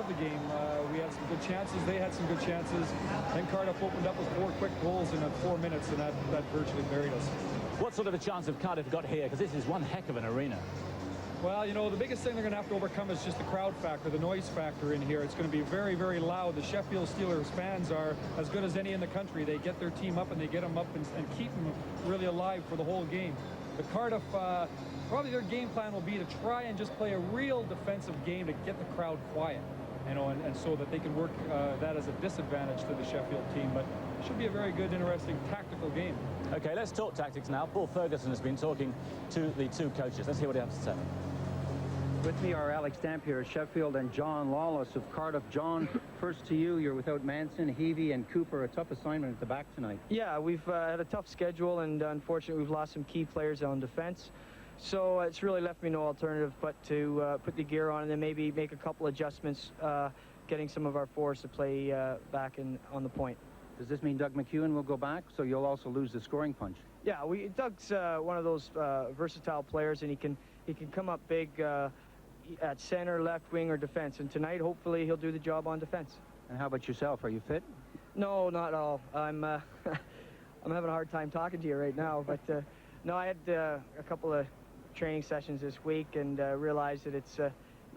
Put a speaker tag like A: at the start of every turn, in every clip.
A: of the game. We had some good chances. They had some good chances. Then Cardiff opened up with 4 quick goals in 4 minutes, and that virtually buried us.
B: What sort of a chance have Cardiff got here? Because this is one heck of an arena.
A: Well, you know, the biggest thing they're going to have to overcome is just the crowd factor, the noise factor in here. It's going to be very, very loud. The Sheffield Steelers fans are as good as any in the country. They get their team up, and they get them up and keep them really alive for the whole game. The Cardiff, probably their game plan will be to try and just play a real defensive game to get the crowd quiet, you know, and so that they can work that as a disadvantage to the Sheffield team. But it should be a very good, interesting tactical game.
B: Okay, let's talk tactics now. Paul Ferguson has been talking to the 2 coaches. Let's hear what he has to say.
C: With me are Alex Dampier of Sheffield and John Lawless of Cardiff. John, first to you. You're without Manson, Heavey and Cooper. A tough assignment at the back tonight.
D: Yeah, we've had a tough schedule, and unfortunately we've lost some key players on defense. So it's really left me no alternative but to put the gear on and then maybe make a couple adjustments, getting some of our forwards to play back on the point.
C: Does this mean Doug McEwen will go back, so you'll also lose the scoring punch?
D: Yeah, Doug's one of those versatile players, and he can come up big at center, left wing, or defense. And tonight, hopefully, he'll do the job on defense.
C: And how about yourself? Are you fit?
D: No, not at all. I'm I'm having a hard time talking to you right now. But no, I had a couple of training sessions this week and realized that it's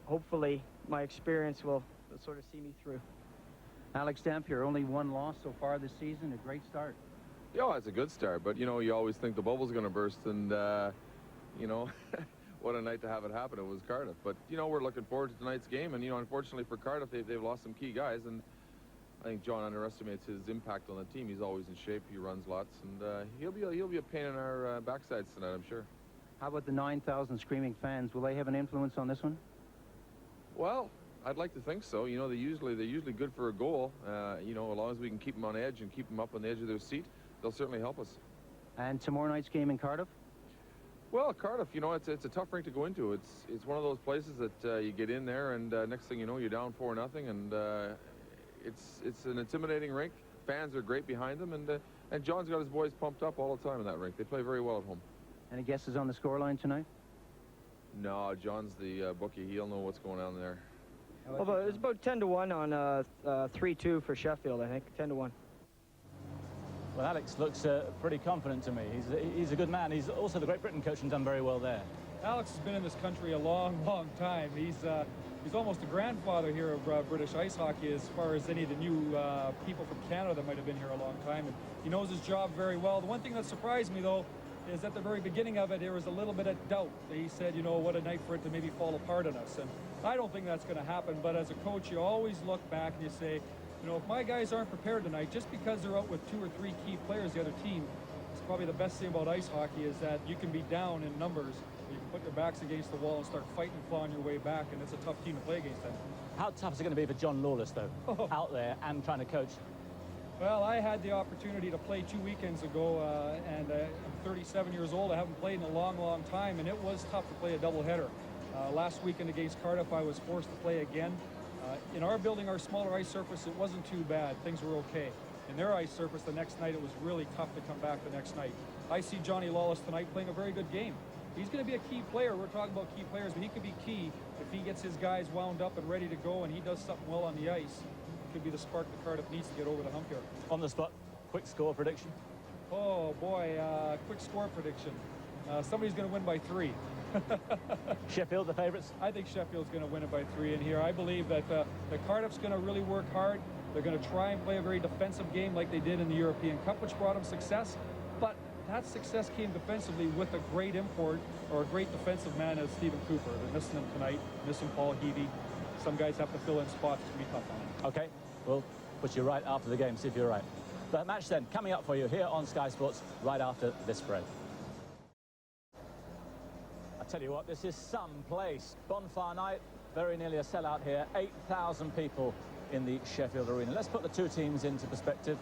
D: hopefully my experience will sort of see me through.
C: Alex Dampier, only 1 loss so far this season. A great start.
E: Yeah, it's a good start, but you know, you always think the bubble's going to burst, and you know, what a night to have it happen. It was Cardiff, but you know, we're looking forward to tonight's game, and you know, unfortunately for Cardiff, they've lost some key guys, and I think John underestimates his impact on the team. He's always in shape. He runs lots, and he'll be a pain in our backsides tonight, I'm sure.
C: How about the 9,000 screaming fans? Will they have an influence on this one?
E: Well, I'd like to think so. You know, they're usually good for a goal. You know, as long as we can keep them on edge and keep them up on the edge of their seat, they'll certainly help us.
C: And tomorrow night's game in Cardiff?
E: Well, Cardiff, you know, it's a tough rink to go into. It's one of those places that you get in there, and next thing you know, you're down 4-0, and it's an intimidating rink. Fans are great behind them, and John's got his boys pumped up all the time in that rink. They play very well at home.
C: Any guesses on the scoreline tonight?
E: No, John's the bookie. He'll know what's going on there.
D: Well, it's about 10-1 on 3-2 for Sheffield, I think. 10-1.
B: Well, Alex looks pretty confident to me. He's a good man. He's also the Great Britain coach and done very well there.
A: Alex has been in this country a long, long time. He's almost a grandfather here of British ice hockey as far as any of the new people from Canada that might have been here a long time. And he knows his job very well. The one thing that surprised me, though, is at the very beginning of it, there was a little bit of doubt. He said, you know, what a night for it to maybe fall apart on us. And I don't think that's going to happen. But as a coach, you always look back and you say, you know, if my guys aren't prepared tonight, just because they're out with 2 or 3 key players, the other team, it's probably the best thing about ice hockey is that you can be down in numbers. You can put your backs against the wall and start fighting and clawing your way back, and it's a tough team to play against them.
B: How tough is it going to be for John Lawless, though, out there and trying to coach?
A: Well, I had the opportunity to play 2 weekends ago, and I'm 37 years old. I haven't played in a long, long time, and it was tough to play a doubleheader. Last weekend against Cardiff, I was forced to play again. In our building, our smaller ice surface, it wasn't too bad. Things were okay. In their ice surface, the next night, it was really tough to come back the next night. I see Johnny Lawless tonight playing a very good game. He's going to be a key player. We're talking about key players, but he could be key if he gets his guys wound up and ready to go, and he does something well on the ice. Could be the spark that Cardiff needs to get over the hump here.
B: On the spot, quick score prediction?
A: Oh, boy, quick score prediction. Somebody's going to win by 3.
B: Sheffield, the favourites?
A: I think Sheffield's going to win it by 3 in here. I believe that the Cardiff's going to really work hard. They're going to try and play a very defensive game like they did in the European Cup, which brought them success. But that success came defensively with a great import or a great defensive man as Stephen Cooper. They're missing him tonight, missing Paul Heavey. Some guys have to fill in spots to be tough on him.
B: Okay, we'll put you right after the game, see if you're right. The match then coming up for you here on Sky Sports right after this break. I tell you what, this is some place. Bonfire night, very nearly a sellout here. 8,000 people in the Sheffield Arena. Let's put the 2 teams into perspective.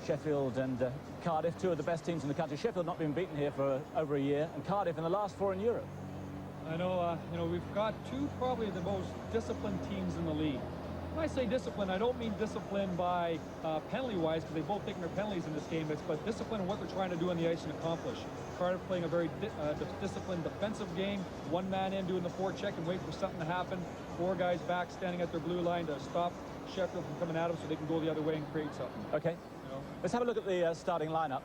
B: Sheffield and Cardiff, 2 of the best teams in the country. Sheffield not been beaten here for over a year, and Cardiff in the last 4 in Europe.
A: I know, you know, we've got 2 probably the most disciplined teams in the league. When I say discipline, I don't mean discipline by penalty-wise, because they've both taken their penalties in this game, but discipline in what they're trying to do on the ice and accomplish. Cardiff playing a very disciplined defensive game, one man in doing the forecheck and wait for something to happen, four guys back standing at their blue line to stop Sheffield from coming at them so they can go the other way and create something.
B: Okay.
A: You know?
B: Let's have a look at the starting lineup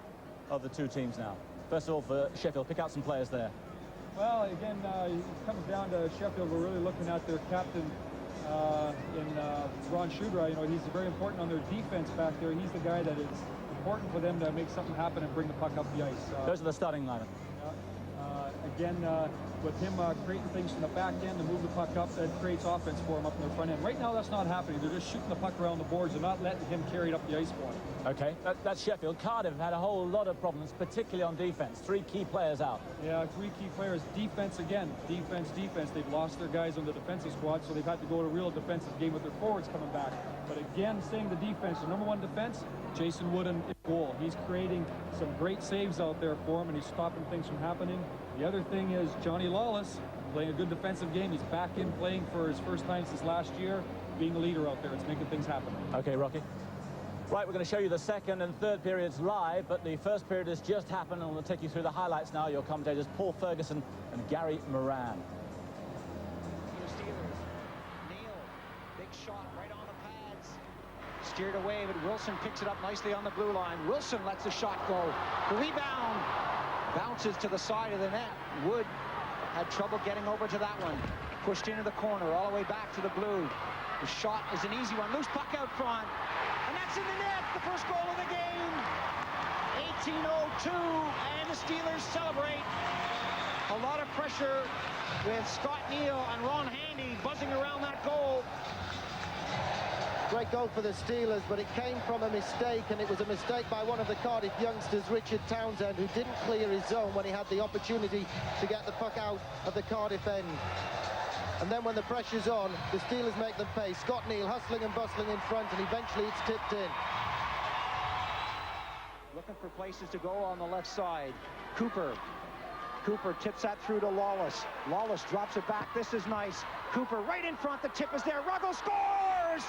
B: of the two teams now. First of all, for Sheffield, pick out some players there.
A: Well, again, it comes down to Sheffield. We're really looking at their captain in Ron Shudra. You know, he's very important on their defense back there. He's the guy that is important for them to make something happen and bring the puck up the ice.
B: Those are the starting lineup.
A: Again, with him creating things from the back end to move the puck up, that creates offense for him up in their front end. Right now, that's not happening. They're just shooting the puck around the boards. They're not letting him carry it up the ice for him.
B: Okay, that's Sheffield. Cardiff have had a whole lot of problems, particularly on defense. Three key players out.
A: Yeah, three key players. Defense again. Defense. They've lost their guys on the defensive squad, so they've had to go to a real defensive game with their forwards coming back. But again, saying the defense, the number one defense, Jason Wooden in goal. He's creating some great saves out there for him, and he's stopping things from happening. The other thing is Johnny Lawless playing a good defensive game. He's back in playing for his first time since last year, being the leader out there. It's making things happen.
B: Okay, Rocky. Right, we're going to show you the second and third periods live, but the first period has just happened, and we'll take you through the highlights now. Your commentators, Paul Ferguson and Gary Moran.
F: Steelers. Neal, big shot right on the pads. Steered away, but Wilson picks it up nicely on the blue line. Wilson lets the shot go. The rebound bounces to the side of the net. Wood had trouble getting over to that one. Pushed into the corner, all the way back to the blue. The shot is an easy one. Loose puck out front. And that's in the net, the first goal of the game. 18:02, and the Steelers celebrate. A lot of pressure with Scott Neal and Ron Handy buzzing around that goal.
G: Great goal for the Steelers, but it came from a mistake, and it was a mistake by one of the Cardiff youngsters, Richard Townsend, who didn't clear his zone when he had the opportunity to get the puck out of the Cardiff end. And then when the pressure's on, the Steelers make them pay. Scott Neal hustling and bustling in front, and eventually it's tipped in.
F: Looking for places to go on the left side. Cooper tips that through to Lawless. Lawless drops it back. This is nice. Cooper right in front. The tip is there. Ruggles scores!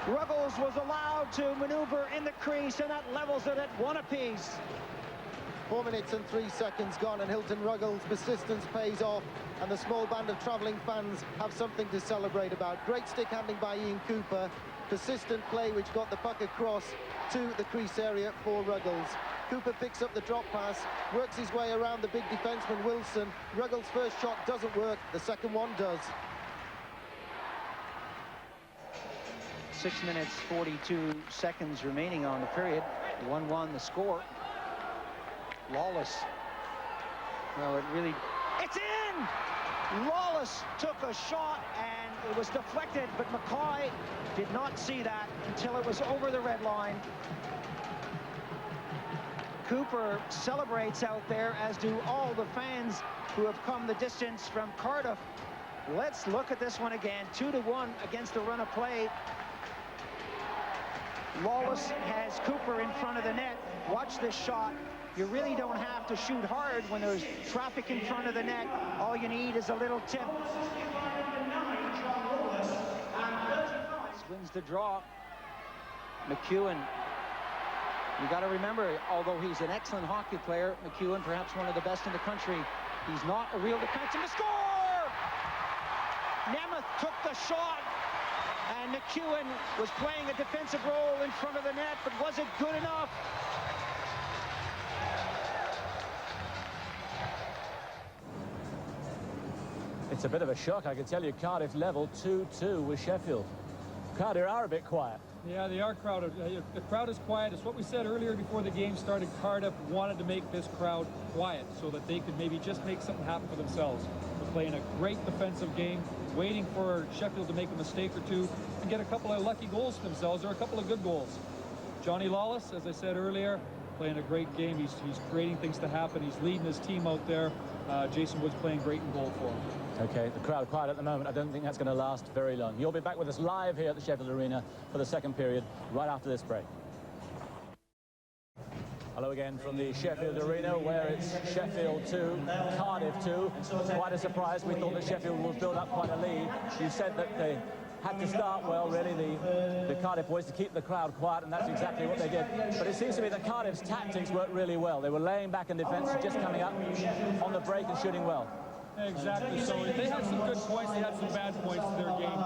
F: Ruggles was allowed to maneuver in the crease, and that levels it at one apiece.
G: 4 minutes and 3 seconds gone, and Hilton Ruggles' persistence pays off, and the small band of travelling fans have something to celebrate about. Great stick handling by Ian Cooper. Persistent play which got the puck across to the crease area for Ruggles. Cooper picks up the drop pass, works his way around the big defenseman Wilson. Ruggles' first shot doesn't work, the second one does.
F: 6 minutes, 42 seconds remaining on the period. 1-1 the score. Lawless. Well, it's in! Lawless took a shot, and it was deflected, but McCoy did not see that until it was over the red line. Cooper celebrates out there, as do all the fans who have come the distance from Cardiff. Let's look at this one again. 2-1 against the run of play. Lawless has Cooper in front of the net. Watch this shot. You really don't have to shoot hard when there's traffic in front of the net. All you need is a little tip. Wins the draw. McEwen. You got to remember, although he's an excellent hockey player, McEwen, perhaps one of the best in the country, he's not a real defenseman. Score! Nemeth took the shot, and McEwen was playing a defensive role in front of the net, but was it good enough?
B: It's a bit of a shock, I can tell you. Cardiff level 2-2 with Sheffield. Cardiff are a bit quiet.
A: Yeah, they are crowded. The crowd is quiet. It's what we said earlier before the game started. Cardiff wanted to make this crowd quiet so that they could maybe just make something happen for themselves. They're playing a great defensive game, waiting for Sheffield to make a mistake or two and get a couple of lucky goals for themselves, or a couple of good goals. Johnny Lawless, as I said earlier, playing a great game. He's creating things to happen. He's leading his team out there. Jason Wood's playing great in goal for him.
B: Okay, the crowd quiet at the moment. I don't think that's going to last very long. You'll be back with us live here at the Sheffield Arena for the second period, right after this break. Hello again from the Sheffield Arena, where it's Sheffield 2, Cardiff 2. Quite a surprise. We thought that Sheffield would build up quite a lead. You said that had to start well, really, the Cardiff boys, to keep the crowd quiet, and that's exactly what they did. But it seems to me that Cardiff's tactics worked really well. They were laying back in defence and just coming up on the break and shooting well.
A: Exactly. So they had some good points, they had some bad points in their game.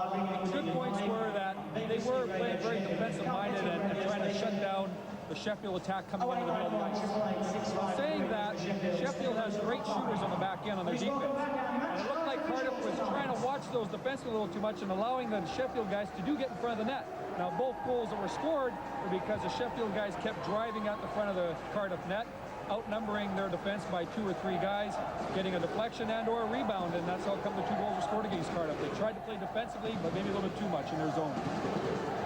A: The good points were that they were playing very defensive-minded and trying to shut down the Sheffield attack coming into the middle of the ice. Saying that, Sheffield has great shooters on the back end on their defense. And it looked like Cardiff was trying to watch those defense a little too much and allowing the Sheffield guys to do get in front of the net. Now, both goals that were scored were because the Sheffield guys kept driving at the front of the Cardiff net, outnumbering their defense by 2 or 3 guys, getting a deflection and or a rebound, and that's how come the 2 goals were scored against Cardiff. They tried to play defensively, but maybe a little bit too much in their zone.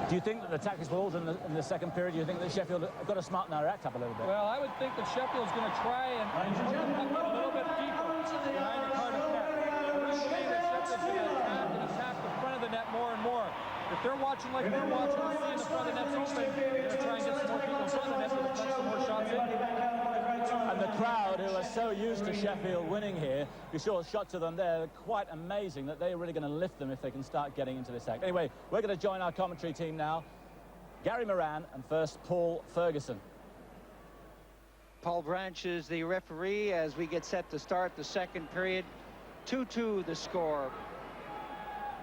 B: Do you think that the tactics were altered in the second period? Do you think that Sheffield have got to smarten their act up a little bit?
A: Well, I would think that Sheffield's going to try and get a little bit deeper behind the Cardiff net. I really believe that Sheffield's going to attack the front of the net more and more. If they're watching like we're watching and seeing the front of the net's open, they're going to try and get some more people in front of the net to deflect some more shots in.
B: And the crowd, who are so used to Sheffield winning here, you saw a shot to them there, quite amazing that they're really going to lift them if they can start getting into this act. Anyway, we're going to join our commentary team now. Gary Moran and first Paul Ferguson.
F: Paul Branch is the referee as we get set to start the second period. 2-2 the score.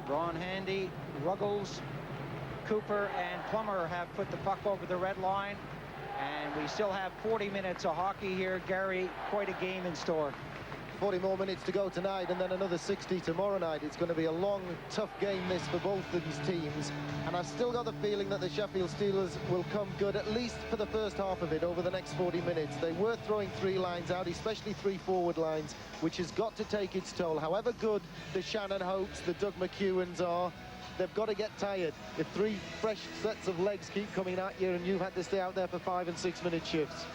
F: Ron Handy, Ruggles, Cooper and Plummer have put the puck over the red line. And we still have 40 minutes of hockey here. Gary, quite a game in store.
G: 40 more minutes to go tonight and then another 60 tomorrow night. It's going to be a long, tough game this for both of these teams. And I've still got the feeling that the Sheffield Steelers will come good, at least for the first half of it, over the next 40 minutes. They were throwing 3 lines out, especially 3 forward lines, which has got to take its toll. However good the Shannon Hopes, the Doug McEwens are, they've got to get tired. If 3 fresh sets of legs keep coming at you and you've had to stay out there for 5- and 6-minute shifts.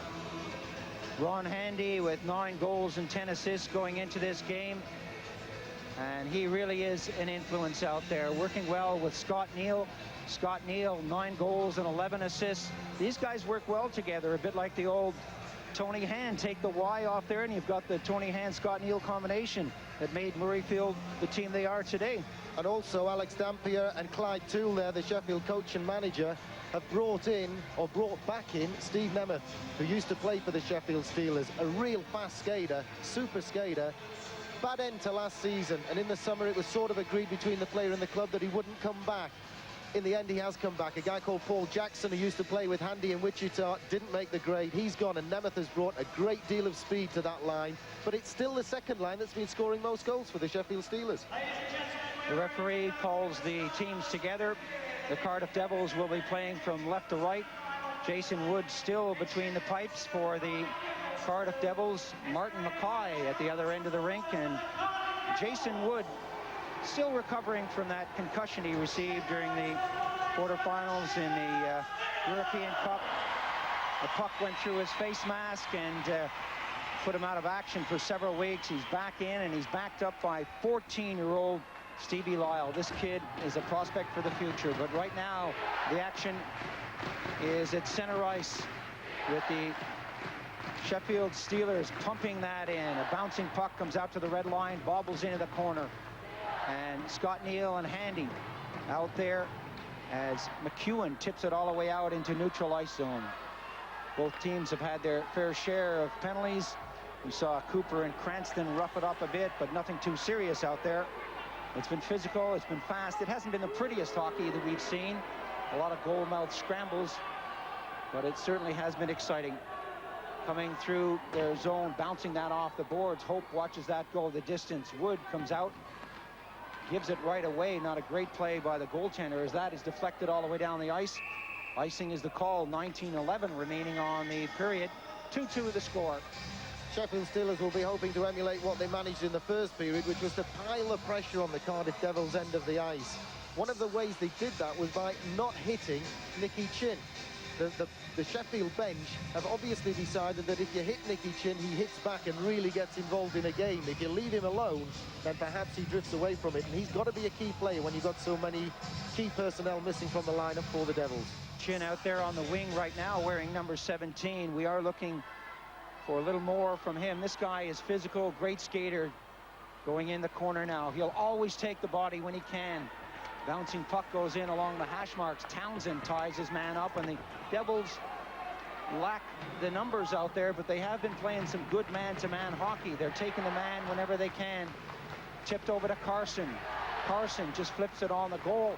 F: Ron Handy with 9 goals and 10 assists going into this game. And he really is an influence out there, working well with Scott Neal. Scott Neal, 9 goals and 11 assists. These guys work well together, a bit like the old Tony Hand. Take the Y off there and you've got the Tony Hand-Scott Neal combination that made Murrayfield the team they are today.
G: And also Alex Dampier and Clyde Toole there, the Sheffield coach and manager, have brought back in Steve Nemeth, who used to play for the Sheffield Steelers. A real fast skater, super skater. Bad end to last season, and in the summer it was sort of agreed between the player and the club that he wouldn't come back. In the end, he has come back. A guy called Paul Jackson, who used to play with Handy in Wichita, didn't make the grade. He's gone, and Nemeth has brought a great deal of speed to that line. But it's still the second line that's been scoring most goals for the Sheffield Steelers.
F: The referee calls the teams together. The Cardiff Devils will be playing from left to right. Jason Wood still between the pipes for the Cardiff Devils. Martin Mackay at the other end of the rink, and Jason Wood still recovering from that concussion he received during the quarterfinals in the European Cup. The puck went through his face mask and put him out of action for several weeks. He's back in, and he's backed up by 14-year-old Stevie Lyle. This kid is a prospect for the future, but right now the action is at center ice with the Sheffield Steelers pumping that in. A bouncing puck comes out to the red line, bobbles into the corner, and Scott Neal and Handy out there as McEwen tips it all the way out into neutral ice zone. Both teams have had their fair share of penalties. We saw Cooper and Cranston rough it up a bit, but nothing too serious out there. It's been physical, it's been fast. It hasn't been the prettiest hockey that we've seen. A lot of goal-mouth scrambles, but it certainly has been exciting. Coming through their zone, bouncing that off the boards. Hope watches that go the distance. Wood comes out, gives it right away. Not a great play by the goaltender as that is deflected all the way down the ice. Icing is the call. 19:11 remaining on the period. 2-2 the score.
G: Sheffield Steelers will be hoping to emulate what they managed in the first period, which was to pile the pressure on the Cardiff Devils' end of the ice. One of the ways they did that was by not hitting Nicky Chin. The Sheffield bench have obviously decided that if you hit Nicky Chin, he hits back and really gets involved in a game. If you leave him alone, then perhaps he drifts away from it, and he's got to be a key player when you've got so many key personnel missing from the lineup for the Devils.
F: Chin out there on the wing right now wearing number 17. We are looking for a little more from him. This guy is physical, great skater. Going in the corner now. He'll always take the body when he can. Bouncing puck goes in along the hash marks. Townsend ties his man up, and the Devils lack the numbers out there, but they have been playing some good man-to-man hockey. They're taking the man whenever they can. Tipped over to Carson. Carson just flips it on the goal,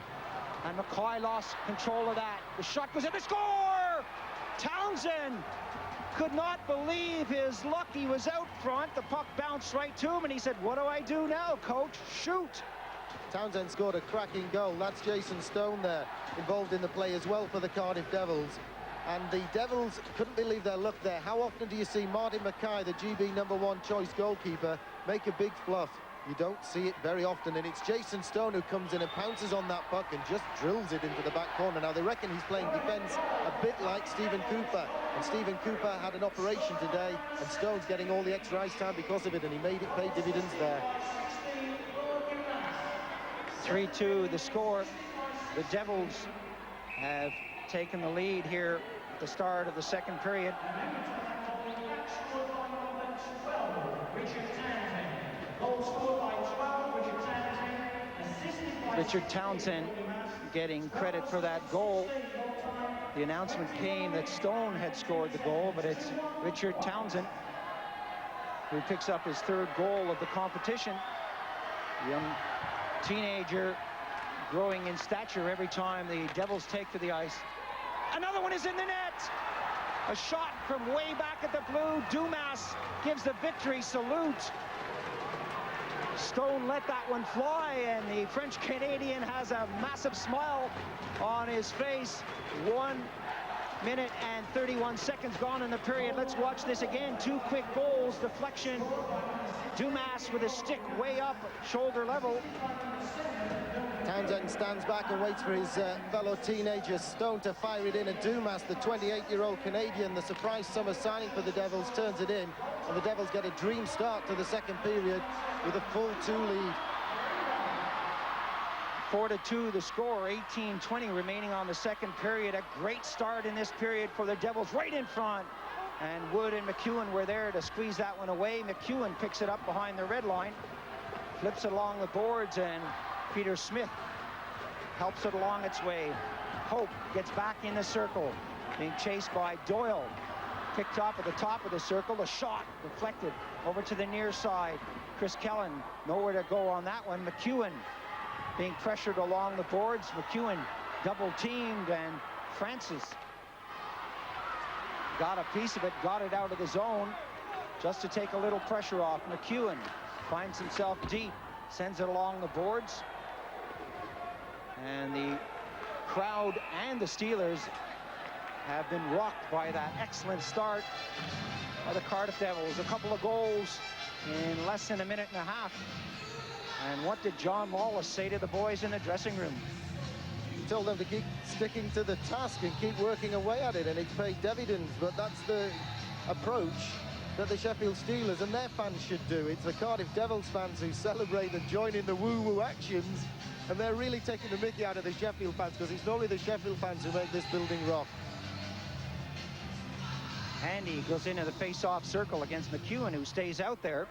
F: and McCoy lost control of that. The shot goes in, the score! Townsend could not believe his luck. He was out front. The puck bounced right to him, and he said, "What do I do now, coach? Shoot!"
G: Townsend scored a cracking goal. That's Jason Stone there, involved in the play as well for the Cardiff Devils. And the Devils couldn't believe their luck there. How often do you see Martin Mackay, the GB #1 choice goalkeeper, make a big fluff? You don't see it very often, and it's Jason Stone who comes in and pounces on that puck and just drills it into the back corner. Now, they reckon he's playing defence a bit like Stephen Cooper, and Stephen Cooper had an operation today, and Stone's getting all the extra ice time because of it, and he made it pay dividends there.
F: 3-2 the score. The Devils have taken the lead here at the start of the second period. Richard Townsend getting credit for that goal. The announcement came that Stone had scored the goal, but it's Richard Townsend who picks up his third goal of the competition. Young teenager growing in stature every time the Devils take to the ice. Another one is in the net. A shot from way back at the blue. Dumas gives the victory salute. Stone let that one fly, and the French Canadian has a massive smile on his face. 1 minute and 31 seconds gone in the period. Let's watch this again. Two quick goals, deflection. Dumas with his stick way up, shoulder level.
G: Townsend stands back and waits for his fellow teenager Stone to fire it in, and Dumas, the 28-year-old Canadian, the surprise summer signing for the Devils, turns it in, and the Devils get a dream start to the second period with a full 2 lead.
F: 4-2 the score, 18:20 remaining on the second period. A great start in this period for the Devils, right in front. And Wood and McEwen were there to squeeze that one away. McEwen picks it up behind the red line, flips it along the boards, and Peter Smith helps it along its way. Hope gets back in the circle, being chased by Doyle. Picked up at the top of the circle. A shot deflected over to the near side. Chris Kellen nowhere to go on that one. McEwen being pressured along the boards. McEwen double teamed, and Francis got a piece of it, got it out of the zone just to take a little pressure off. McEwen finds himself deep, sends it along the boards, and the crowd and the Steelers have been rocked by that excellent start by the Cardiff Devils. A couple of goals in less than a minute and a half. And what did John Lawless say to the boys in the dressing room?
G: He told them to keep sticking to the task and keep working away at it, and it's paid dividends. But that's the approach that the Sheffield Steelers and their fans should do. It's the Cardiff Devils fans who celebrate and join in the woo-woo actions, and they're really taking the mickey out of the Sheffield fans, because it's normally the Sheffield fans who make this building rock.
F: Handy goes into the face-off circle against McEwen, who stays out there.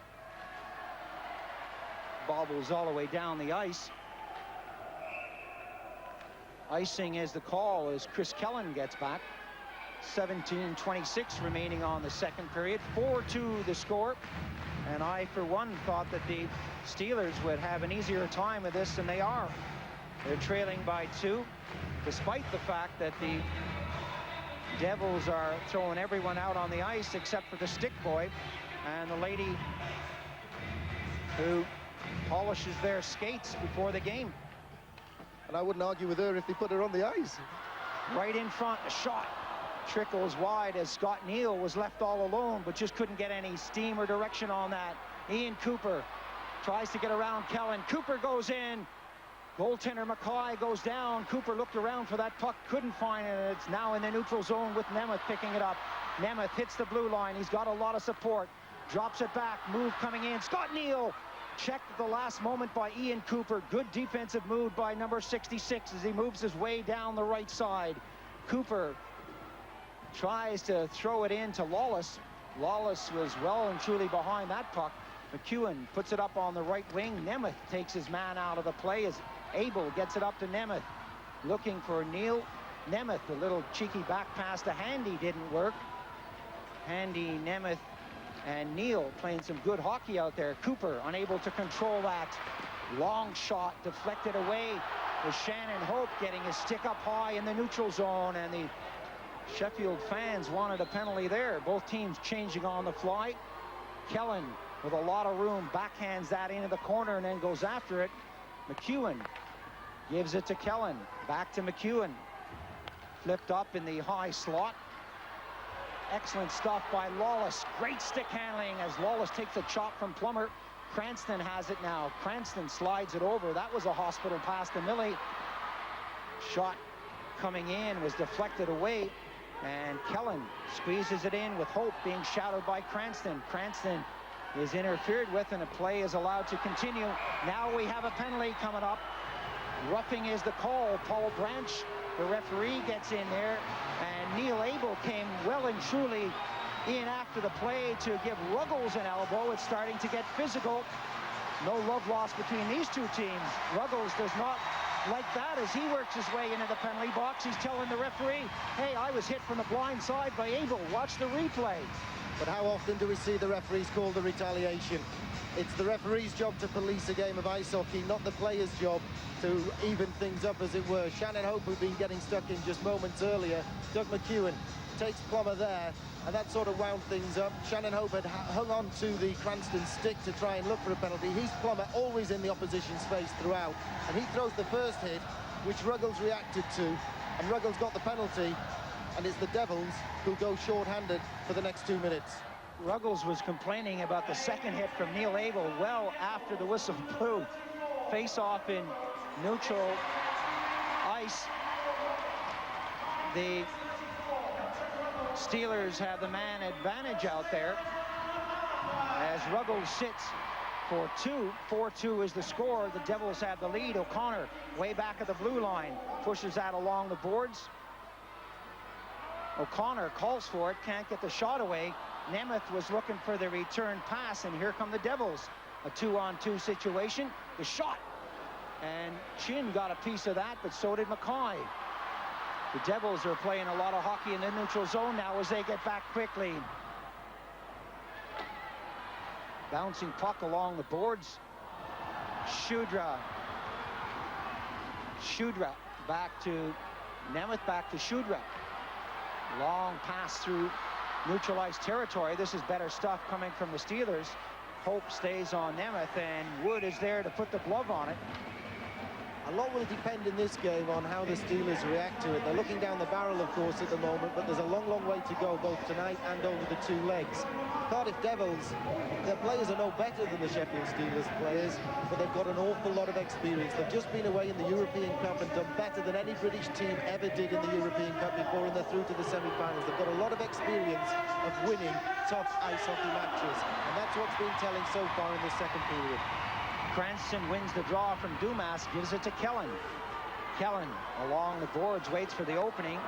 F: Bobbles all the way down the ice. Icing is the call as Chris Kellen gets back. 17:26 remaining on the second period. 4-2 the score. And I, for one, thought that the Steelers would have an easier time with this than they are. They're trailing by 2, despite the fact that the Devils are throwing everyone out on the ice except for the stick boy and the lady who polishes their skates before the game.
G: And I wouldn't argue with her if they put her on the ice.
F: Right in front, a shot trickles wide as Scott Neal was left all alone, but just couldn't get any steam or direction on that. Ian Cooper tries to get around Kellen. Cooper goes in. Goaltender McCoy goes down. Cooper looked around for that puck, couldn't find it. It's now in the neutral zone with Nemeth picking it up. Nemeth hits the blue line. He's got a lot of support. Drops it back. Move coming in. Scott Neal checked at the last moment by Ian Cooper. Good defensive move by number 66 as he moves his way down the right side. Cooper tries to throw it in to Lawless. Lawless was well and truly behind that puck. McEwen puts it up on the right wing. Nemeth takes his man out of the play as Abel gets it up to Nemeth. Looking for Neal. Nemeth, the little cheeky back pass to Handy didn't work. Handy, Nemeth, and Neal playing some good hockey out there. Cooper unable to control that. Long shot deflected away with Shannon Hope getting his stick up high in the neutral zone, and the Sheffield fans wanted a penalty there. Both teams changing on the fly. Kellen with a lot of room backhands that into the corner and then goes after it. McEwen gives it to Kellen. Back to McEwen. Flipped up in the high slot. Excellent stuff by Lawless. Great stick handling as Lawless takes a chop from Plummer. Cranston has it now. Cranston slides it over. That was a hospital pass to Millie. Shot coming in was deflected away, and Kellen squeezes it in with Hope being shadowed by Cranston. Cranston is interfered with, and a play is allowed to continue. Now we have a penalty coming up. Roughing is the call. Paul Branch, the referee, gets in there, and Neal Abel came well and truly in after the play to give Ruggles an elbow. It's starting to get physical. No love lost between these two teams. Ruggles does not like that as he works his way into the penalty box. He's telling the referee, hey, I was hit from the blind side by Abel. Watch the replay.
G: But how often do we see the referees call the retaliation? It's the referee's job to police a game of ice hockey, not the player's job to even things up, as it were. Shannon Hope, who'd been getting stuck in just moments earlier. Doug McEwen takes Plummer there, and that sort of wound things up. Shannon Hope had hung on to the Cranston stick to try and look for a penalty. He's Plummer, always in the opposition's face throughout, and he throws the first hit, which Ruggles reacted to, and Ruggles got the penalty, and it's the Devils who go short-handed for the next 2 minutes.
F: Ruggles was complaining about the second hit from Neal Abel well after the whistle blew. Face-off in neutral ice. The Steelers have the man advantage out there as Ruggles sits for 2. 4-2 is the score. The Devils have the lead. O'Connor way back at the blue line pushes that along the boards. O'Connor calls for it, can't get the shot away. Nemeth was looking for the return pass, and here come the Devils. A 2-on-2 situation. The shot, and Chin got a piece of that, but so did Mackay. The Devils are playing a lot of hockey in the neutral zone now as they get back quickly. Bouncing puck along the boards. Shudra back to Nemeth, back to Shudra. Long pass through neutral ice territory. This is better stuff coming from the Steelers. Hope stays on Nemeth, and Wood is there to put the glove on it.
G: A lot will depend in this game on how the Steelers react to it. They're looking down the barrel, of course, at the moment, but there's a long, long way to go, both tonight and over the 2 legs. Cardiff Devils, their players are no better than the Sheffield Steelers players, but they've got an awful lot of experience. They've just been away in the European Cup and done better than any British team ever did in the European Cup before, and they're through to the semi-finals. They've got a lot of experience of winning tough ice hockey matches, and that's what's been telling so far in the second period.
F: Cranston wins the draw from Dumas, gives it to Kellen. Kellen along the boards, waits for the opening,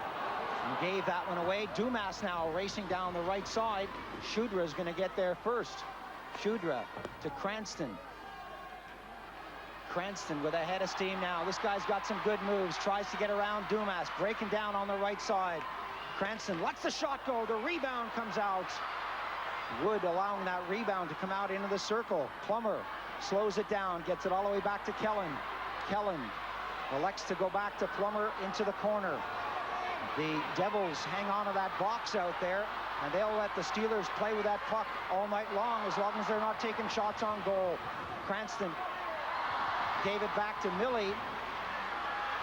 F: and gave that one away. Dumas now racing down the right side. Shudra is going to get there first. Shudra to Cranston. Cranston with a head of steam now. This guy's got some good moves. Tries to get around Dumas, breaking down on the right side. Cranston lets the shot go. The rebound comes out. Wood allowing that rebound to come out into the circle. Plummer slows it down, gets it all the way back to Kellen. Kellen elects to go back to Plummer into the corner. The Devils hang on to that box out there, and they'll let the Steelers play with that puck all night long as they're not taking shots on goal. Cranston gave it back to Millie,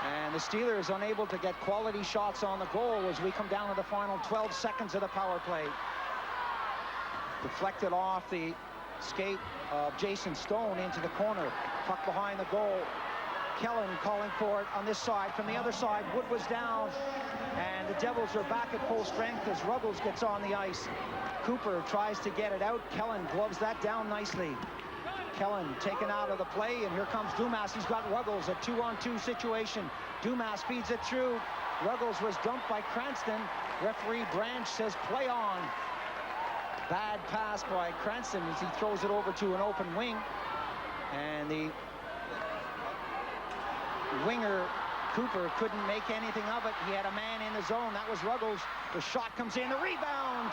F: and the Steelers unable to get quality shots on the goal as we come down to the final 12 seconds of the power play. Deflected off the skate of Jason Stone into the corner. Puck behind the goal. Kellen calling for it on this side. From the other side, Wood was down, and the Devils are back at full strength as Ruggles gets on the ice. Cooper tries to get it out. Kellen gloves that down nicely. Kellen taken out of the play, and here comes Dumas. He's got Ruggles, a 2-on-2 situation. Dumas feeds it through. Ruggles was dumped by Cranston. Referee Branch says play on. Bad pass by Cranston as he throws it over to an open wing. And the winger Cooper couldn't make anything of it. He had a man in the zone. That was Ruggles. The shot comes in. The rebound.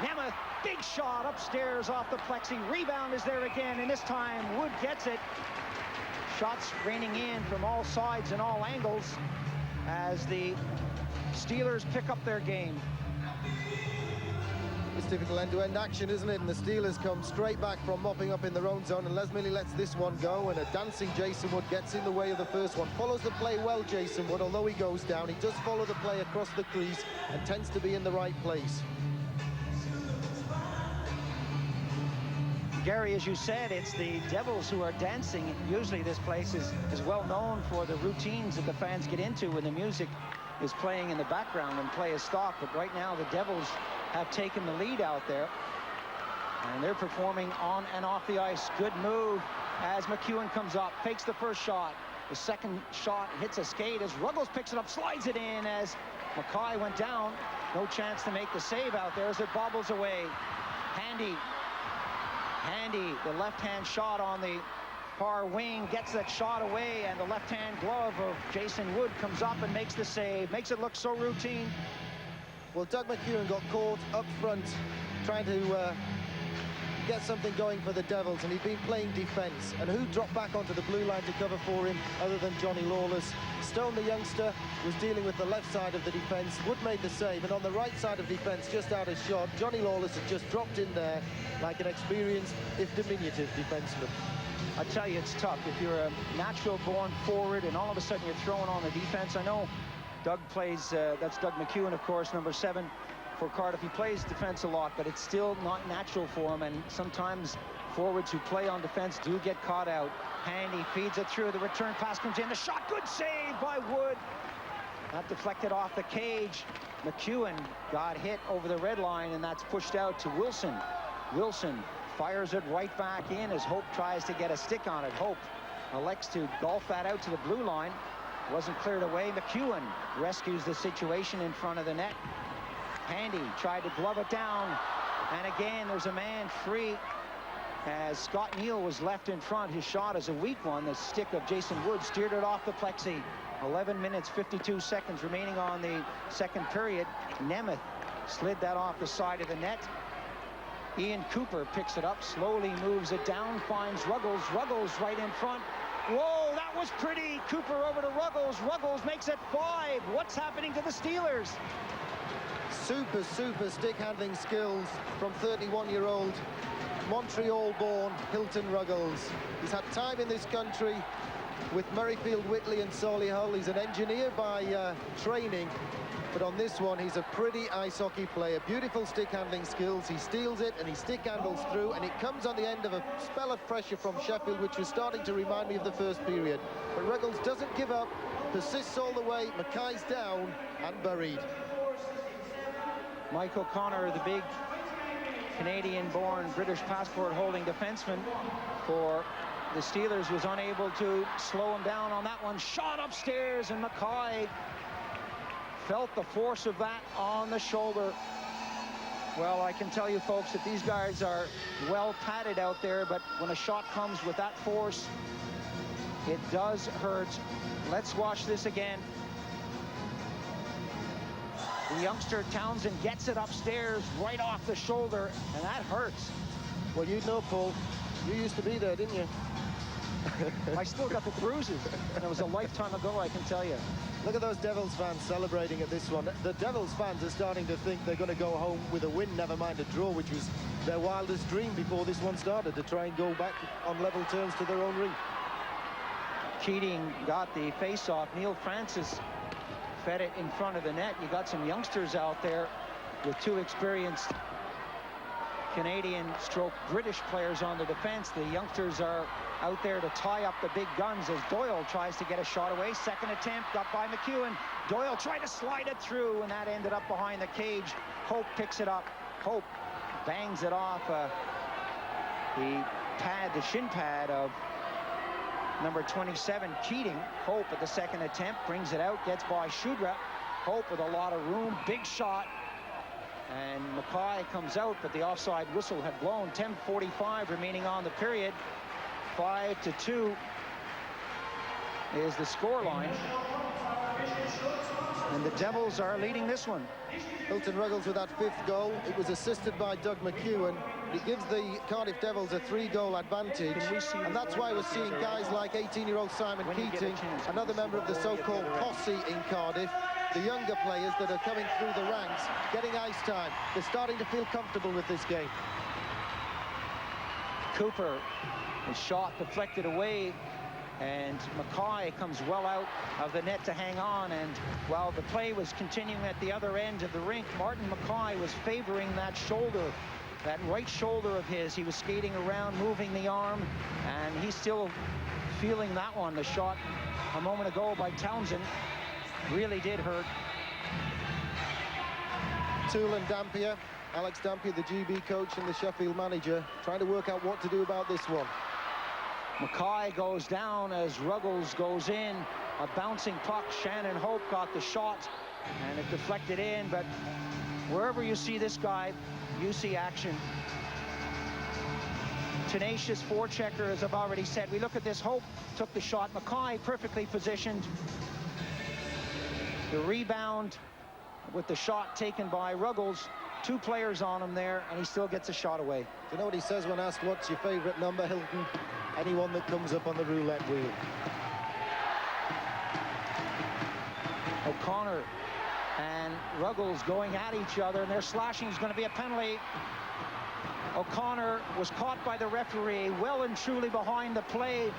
F: Nemeth, big shot upstairs off the plexi. Rebound is there again, and this time Wood gets it. Shots raining in from all sides and all angles as the Steelers pick up their game.
G: It's typical end-to-end action, isn't it? And the Steelers come straight back from mopping up in their own zone, and Les Milley lets this one go, and a dancing Jason Wood gets in the way of the first one. Follows the play well, Jason Wood, although he goes down. He does follow the play across the crease and tends to be in the right place.
F: Gary, as you said, it's the Devils who are dancing. Usually this place is well known for the routines that the fans get into when the music is playing in the background and play is stopped. But right now the Devils have taken the lead out there, and they're performing on and off the ice. Good move as McEwen comes up, fakes the first shot. The second shot hits a skate as Ruggles picks it up, slides it in as Mackay went down. No chance to make the save out there as it bobbles away. Handy, the left-hand shot on the far wing, gets that shot away, and the left-hand glove of Jason Wood comes up and makes the save. Makes it look so routine.
G: Well, Doug McEwen got caught up front trying to get something going for the Devils, and he'd been playing defense. And who dropped back onto the blue line to cover for him other than Johnny Lawless? Stone, the youngster, was dealing with the left side of the defense. Wood made the save, and on the right side of defense, just out of shot, Johnny Lawless had just dropped in there like an experienced, if diminutive, defenseman.
F: I tell you, it's tough. If you're a natural-born forward and all of a sudden you're throwing on the defense. I know Doug plays, that's Doug McEwen, of course, number 7 for Cardiff. He plays defense a lot, but it's still not natural for him, and sometimes forwards who play on defense do get caught out. Handy feeds it through. The return pass comes in. The shot, good save by Wood. That deflected off the cage. McEwen got hit over the red line, and that's pushed out to Wilson. Wilson fires it right back in as Hope tries to get a stick on it. Hope elects to golf that out to the blue line. Wasn't cleared away. McEwen rescues the situation in front of the net. Handy tried to glove it down, and again there's a man free as Scott Neal was left in front. His shot is a weak one. The stick of Jason Wood steered it off the plexi. 11 minutes 52 seconds remaining on the second period. Nemeth slid that off the side of the net. Ian Cooper picks it up, slowly moves it down, finds Ruggles. Ruggles right in front. Whoa, that was pretty. Cooper over to Ruggles. Ruggles makes it 5. What's happening to the Steelers?
G: Super stick handling skills from 31-year-old Montreal-born Hilton Ruggles. He's had time in this country with Murrayfield, Whitley and Solihull. He's an engineer by training, but on this one he's a pretty ice hockey player. Beautiful stick handling skills. He steals it and he stick handles through, and it comes on the end of a spell of pressure from Sheffield, which was starting to remind me of the first period. But Ruggles doesn't give up, persists all the way. Mackay's down and buried.
F: Mike O'Connor, the big Canadian-born, British passport-holding defenseman for the Steelers, was unable to slow him down on that one. Shot upstairs, and Mackay felt the force of that on the shoulder. Well, I can tell you, folks, that these guys are well padded out there, but when a shot comes with that force, it does hurt. Let's watch this again. The youngster Townsend gets it upstairs right off the shoulder, and that hurts.
G: Well, you know, Paul, you used to be there, didn't you?
F: I still got the bruises, and it was a lifetime ago, I can tell you.
G: Look at those Devils fans celebrating at this one. The Devils fans are starting to think they're going to go home with a win, never mind a draw, which was their wildest dream before this one started, to try and go back on level terms to their own rink.
F: Keating got the face-off. Neil Francis fed it in front of the net. You got some youngsters out there with 2 experienced Canadian stroke British players on the defense. The youngsters are out there to tie up the big guns as Doyle tries to get a shot away. Second attempt up by McEwen. Doyle tried to slide it through, and that ended up behind the cage. Hope picks it up. Hope bangs it off the shin pad of number 27, Keating. Hope at the second attempt brings it out, gets by Shudra. Hope with a lot of room, big shot, and Mackay comes out, but the offside whistle had blown. 10:45 remaining on the period. 5-2. is the scoreline. And the Devils are leading this one.
G: Hilton Ruggles with that 5th goal. It was assisted by Doug McEwen. It gives the Cardiff Devils a 3-goal advantage. And that's why we're seeing guys like 18-year-old Simon Keating, another member of the so-called posse in Cardiff, the younger players that are coming through the ranks, getting ice time. They're starting to feel comfortable with this game.
F: Cooper, his shot deflected away, and Mackay comes well out of the net to hang on. And while the play was continuing at the other end of the rink, Martin Mackay was favoring that shoulder, that right shoulder of his. He was skating around, moving the arm, and he's still feeling that one. The shot a moment ago by Townsend really did hurt.
G: Toole and Dampier, Alex Dampier, the GB coach and the Sheffield manager, trying to work out what to do about this one.
F: Mackay goes down as Ruggles goes in. A bouncing puck. Shannon Hope got the shot, and it deflected in. But wherever you see this guy, you see action. Tenacious forechecker, as I've already said. We look at this. Hope took the shot. Mackay perfectly positioned. The rebound with the shot taken by Ruggles. 2 players on him there, and he still gets a shot away.
G: Do you know what he says when asked what's your favorite number, Hilton? Anyone that comes up on the roulette wheel.
F: O'Connor and Ruggles going at each other, and their slashing is going to be a penalty. O'Connor was caught by the referee well and truly behind the play.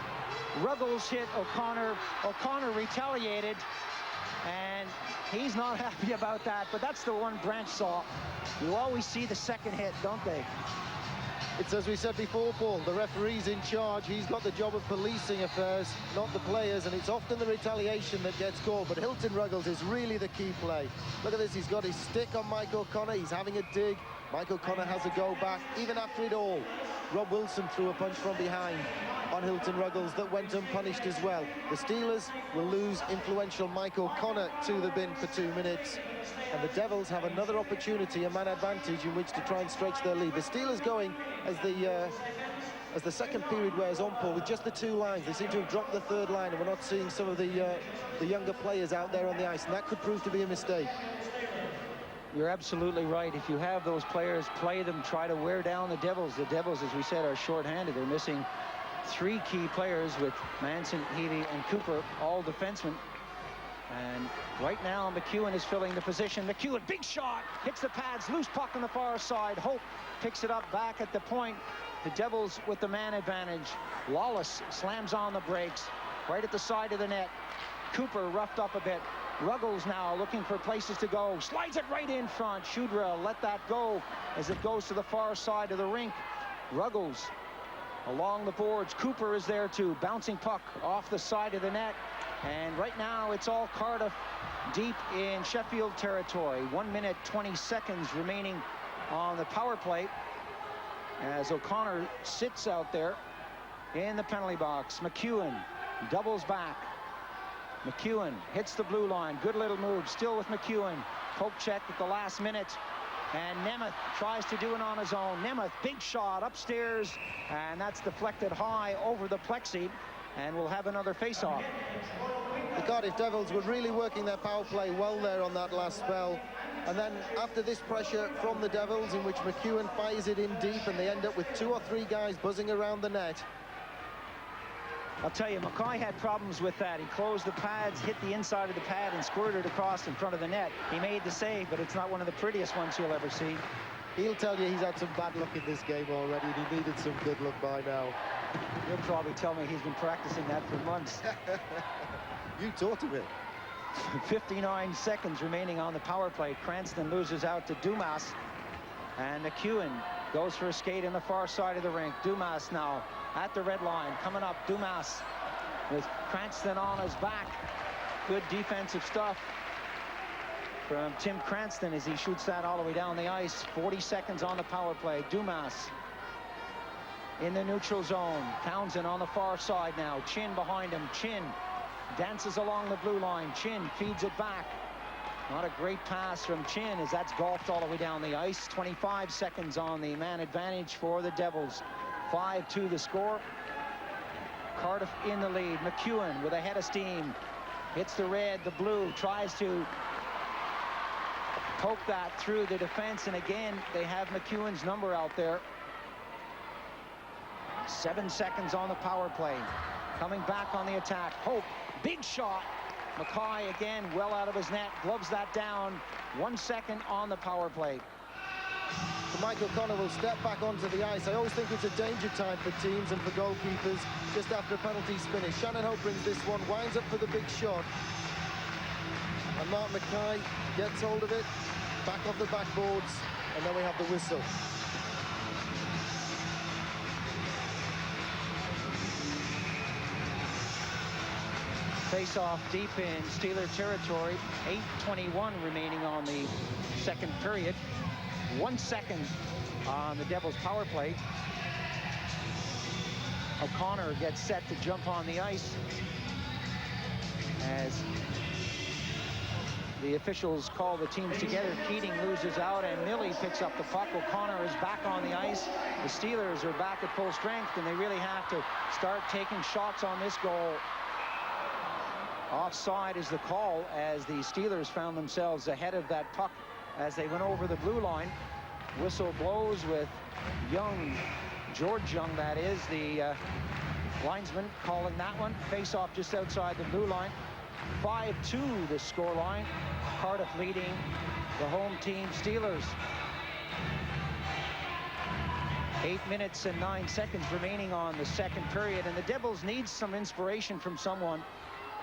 F: Ruggles hit O'Connor. O'Connor retaliated, and he's not happy about that. But that's the one Branch saw. You always see the second hit, don't they?
G: It's as we said before, Paul, the referee's in charge. He's got the job of policing affairs, not the players, and it's often the retaliation that gets called. But Hilton Ruggles is really the key play. Look at this, he's got his stick on Mike O'Connor. He's having a dig. Mike O'Connor has a go back. Even after it all, Rob Wilson threw a punch from behind on Hilton Ruggles that went unpunished as well. The Steelers will lose influential Mike O'Connor to the bin for 2 minutes. And the Devils have another opportunity, a man advantage, in which to try and stretch their lead. The Steelers going as the second period wears on, Paul, with just the 2 lines. They seem to have dropped the 3rd line, and we're not seeing some of the younger players out there on the ice, and that could prove to be a mistake.
F: You're absolutely right. If you have those players, play them, try to wear down the Devils. The Devils, as we said, are shorthanded. They're missing 3 key players with Manson, Healy, and Cooper, all defensemen. And right now, McEwen is filling the position. McEwen, big shot, hits the pads, loose puck on the far side. Hope picks it up back at the point. The Devils with the man advantage. Lawless slams on the brakes, right at the side of the net. Cooper roughed up a bit. Ruggles now looking for places to go. Slides it right in front. Shudra let that go as it goes to the far side of the rink. Ruggles along the boards. Cooper is there too. Bouncing puck off the side of the net. And right now, it's all Cardiff deep in Sheffield territory. 1 minute, 20 seconds remaining on the power play as O'Connor sits out there in the penalty box. McEwen doubles back. McEwen hits the blue line. Good little move. Still with McEwen. Poke check at the last minute. And Nemeth tries to do it on his own. Nemeth, big shot upstairs. And that's deflected high over the plexi. And we'll have another face-off.
G: The Cardiff Devils were really working their power play well there on that last spell. And then after this pressure from the Devils, in which McEwen fires it in deep, and they end up with 2 or 3 guys buzzing around the net.
F: I'll tell you, Mackay had problems with that. He closed the pads, hit the inside of the pad, and squirted across in front of the net. He made the save, but it's not one of the prettiest ones you'll ever see.
G: He'll tell you he's had some bad luck in this game already, and he needed some good luck by now.
F: You'll probably tell me he's been practicing that for months.
G: You taught him it.
F: 59 seconds remaining on the power play. Cranston loses out to Dumas, and McEwen goes for a skate in the far side of the rink. Dumas now at the red line, coming up. Dumas with Cranston on his back. Good defensive stuff from Tim Cranston as he shoots that all the way down the ice. 40 seconds on the power play. Dumas in the neutral zone. Townsend on the far side now. Chin behind him. Chin dances along the blue line. Chin feeds it back. Not a great pass from Chin as that's golfed all the way down the ice. 25 seconds on the man advantage for the Devils. 5-2 the score. Cardiff Cardiff in the lead. McEwen with a head of steam. Hits the red, the blue, tries to poke that through the defense, and again, they have McEwen's number out there. 7 seconds on the power play. Coming back on the attack. Hope, big shot. Mackay again, well out of his net, gloves that down. 1 second on the power play.
G: So Michael Connor will step back onto the ice. I always think it's a danger time for teams and for goalkeepers just after penalties finish. Shannon Hope brings this one, winds up for the big shot. And Mark Mackay gets hold of it, back off the backboards, and then we have the whistle.
F: Face off deep in Steeler territory. 8:21 remaining on the second period. 1 second on the Devils power play. O'Connor gets set to jump on the ice as the officials call the teams together. Keating loses out and Millie picks up the puck. O'Connor is back on the ice. The Steelers are back at full strength, and they really have to start taking shots on this goal. Offside is the call as the Steelers found themselves ahead of that puck as they went over the blue line. Whistle blows with Young, George Young that is, the linesman calling that one. Face off just outside the blue line. 5-2 the score line. Cardiff leading the home team Steelers. 8 minutes and 9 seconds remaining on the second period, and the Devils need some inspiration from someone.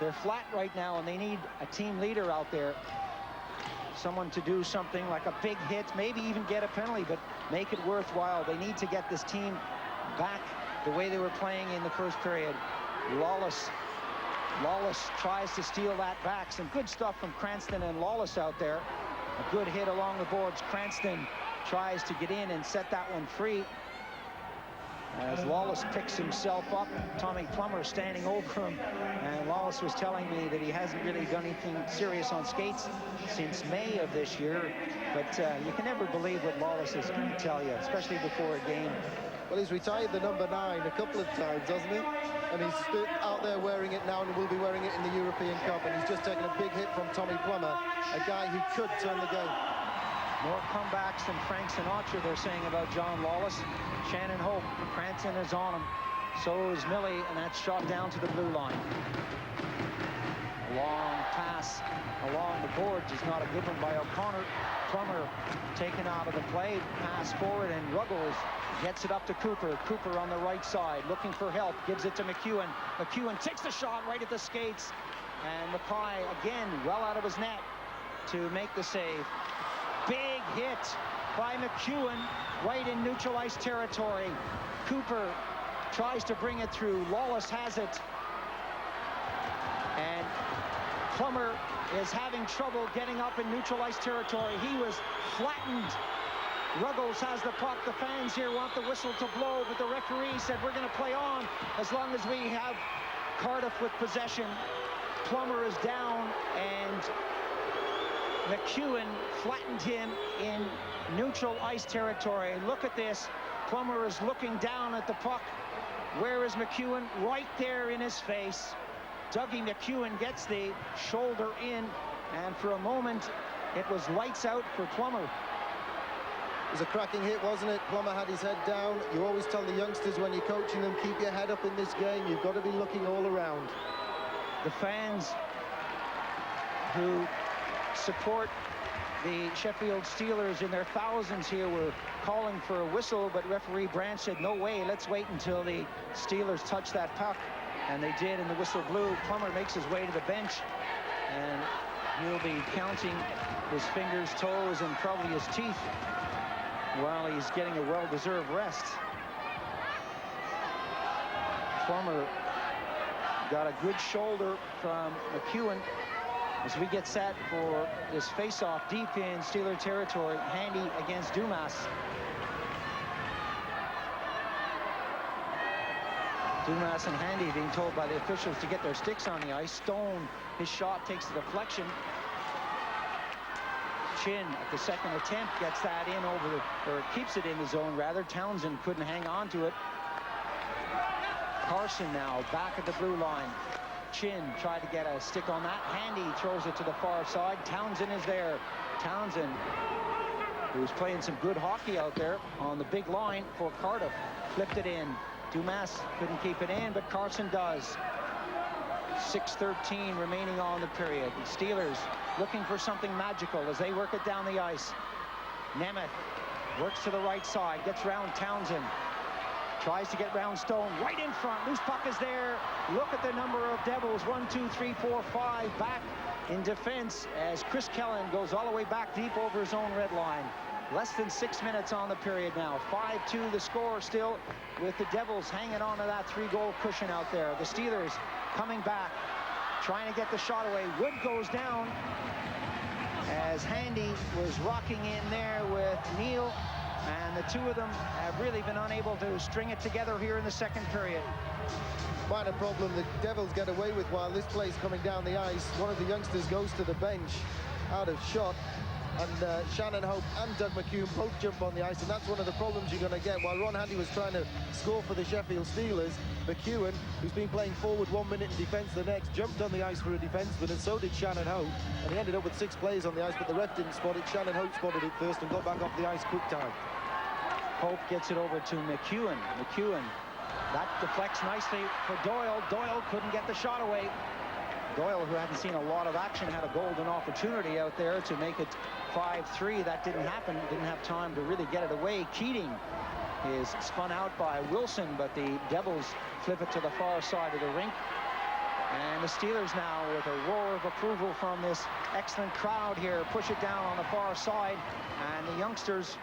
F: They're flat right now, and they need a team leader out there. Someone to do something like a big hit, maybe even get a penalty, but make it worthwhile. They need to get this team back the way they were playing in the first period. Lawless tries to steal that back. Some good stuff from Cranston and Lawless out there. A good hit along the boards. Cranston tries to get in and set that one free. As Lawless picks himself up, Tommy Plummer standing over him, and Lawless was telling me that he hasn't really done anything serious on skates since May of this year, but you can never believe what Lawless is going to tell you, especially before a game.
G: Well, he's retired the number 9 a couple of times, hasn't he? And he's stood out there wearing it now and will be wearing it in the European Cup, and he's just taken a big hit from Tommy Plummer, a guy who could turn the game.
F: More comebacks than Frank Sinatra, they're saying about John Lawless. Shannon Hope, Cranston is on him. So is Millie, and that's shot down to the blue line. A long pass along the boards is not a good one by O'Connor. Plummer taken out of the play, pass forward, and Ruggles gets it up to Cooper. Cooper on the right side, looking for help, gives it to McEwen. McEwen takes the shot right at the skates, and Mackay again well out of his net to make the save. Big hit by McEwen right in neutral ice territory. Cooper tries to bring it through. Lawless has it. And Plummer is having trouble getting up in neutral ice territory. He was flattened. Ruggles has the puck. The fans here want the whistle to blow, but the referee said we're going to play on as long as we have Cardiff with possession. Plummer is down, and McEwen flattened him in neutral ice territory. Look at this. Plummer is looking down at the puck. Where is McEwen? Right there in his face. Dougie McEwen gets the shoulder in, and for a moment, it was lights out for Plummer.
G: It was a cracking hit, wasn't it? Plummer had his head down. You always tell the youngsters when you're coaching them, keep your head up in this game. You've got to be looking all around.
F: The fans who support the Sheffield Steelers in their thousands here were calling for a whistle, but referee Branch said, no way, let's wait until the Steelers touch that puck. And they did, and the whistle blew. Plummer makes his way to the bench, and he'll be counting his fingers, toes, and probably his teeth while he's getting a well-deserved rest. Plummer got a good shoulder from McEwen. As we get set for this face-off deep in Steeler territory, Handy against Dumas. Dumas and Handy being told by the officials to get their sticks on the ice. Stone, his shot takes the deflection. Chin at the second attempt gets that in over, or keeps it in the zone rather. Townsend couldn't hang on to it. Carson now back at the blue line. Chin tried to get a stick on that. Handy throws it to the far side. Townsend is there. Townsend, who's playing some good hockey out there on the big line for Cardiff, flipped it in. Dumas couldn't keep it in, but Carson does. 6:13 remaining on the period. The Steelers looking for something magical as they work it down the ice. Nemeth works to the right side, gets round Townsend. Tries to get round Stone, right in front. Loose puck is there. Look at the number of Devils. 1, 2, 3, 4, 5 back in defense as Chris Kellen goes all the way back deep over his own red line. Less than 6 minutes on the period now. 5-2 the score still, with the Devils hanging on to that 3-goal cushion out there. The Steelers coming back, trying to get the shot away. Wood goes down as Handy was rocking in there with Neal. And the two of them have really been unable to string it together here in the second period.
G: Quite a problem the Devils get away with while this play's coming down the ice. One of the youngsters goes to the bench out of shot, and Shannon Hope and Doug McEwen both jump on the ice, and that's one of the problems you're going to get. While Ron Handy was trying to score for the Sheffield Steelers, McEwen, who's been playing forward 1 minute and defence the next, jumped on the ice for a defenseman, and so did Shannon Hope, and he ended up with 6 players on the ice, but the ref didn't spot it. Shannon Hope spotted it first and got back off the ice quick time.
F: Hope gets it over to McEwen. McEwen, that deflects nicely for Doyle. Doyle couldn't get the shot away. Doyle, who hadn't seen a lot of action, had a golden opportunity out there to make it 5-3. That didn't happen. Didn't have time to really get it away. Keating is spun out by Wilson, but the Devils flip it to the far side of the rink. And the Steelers now, with a roar of approval from this excellent crowd here, push it down on the far side. And the youngsters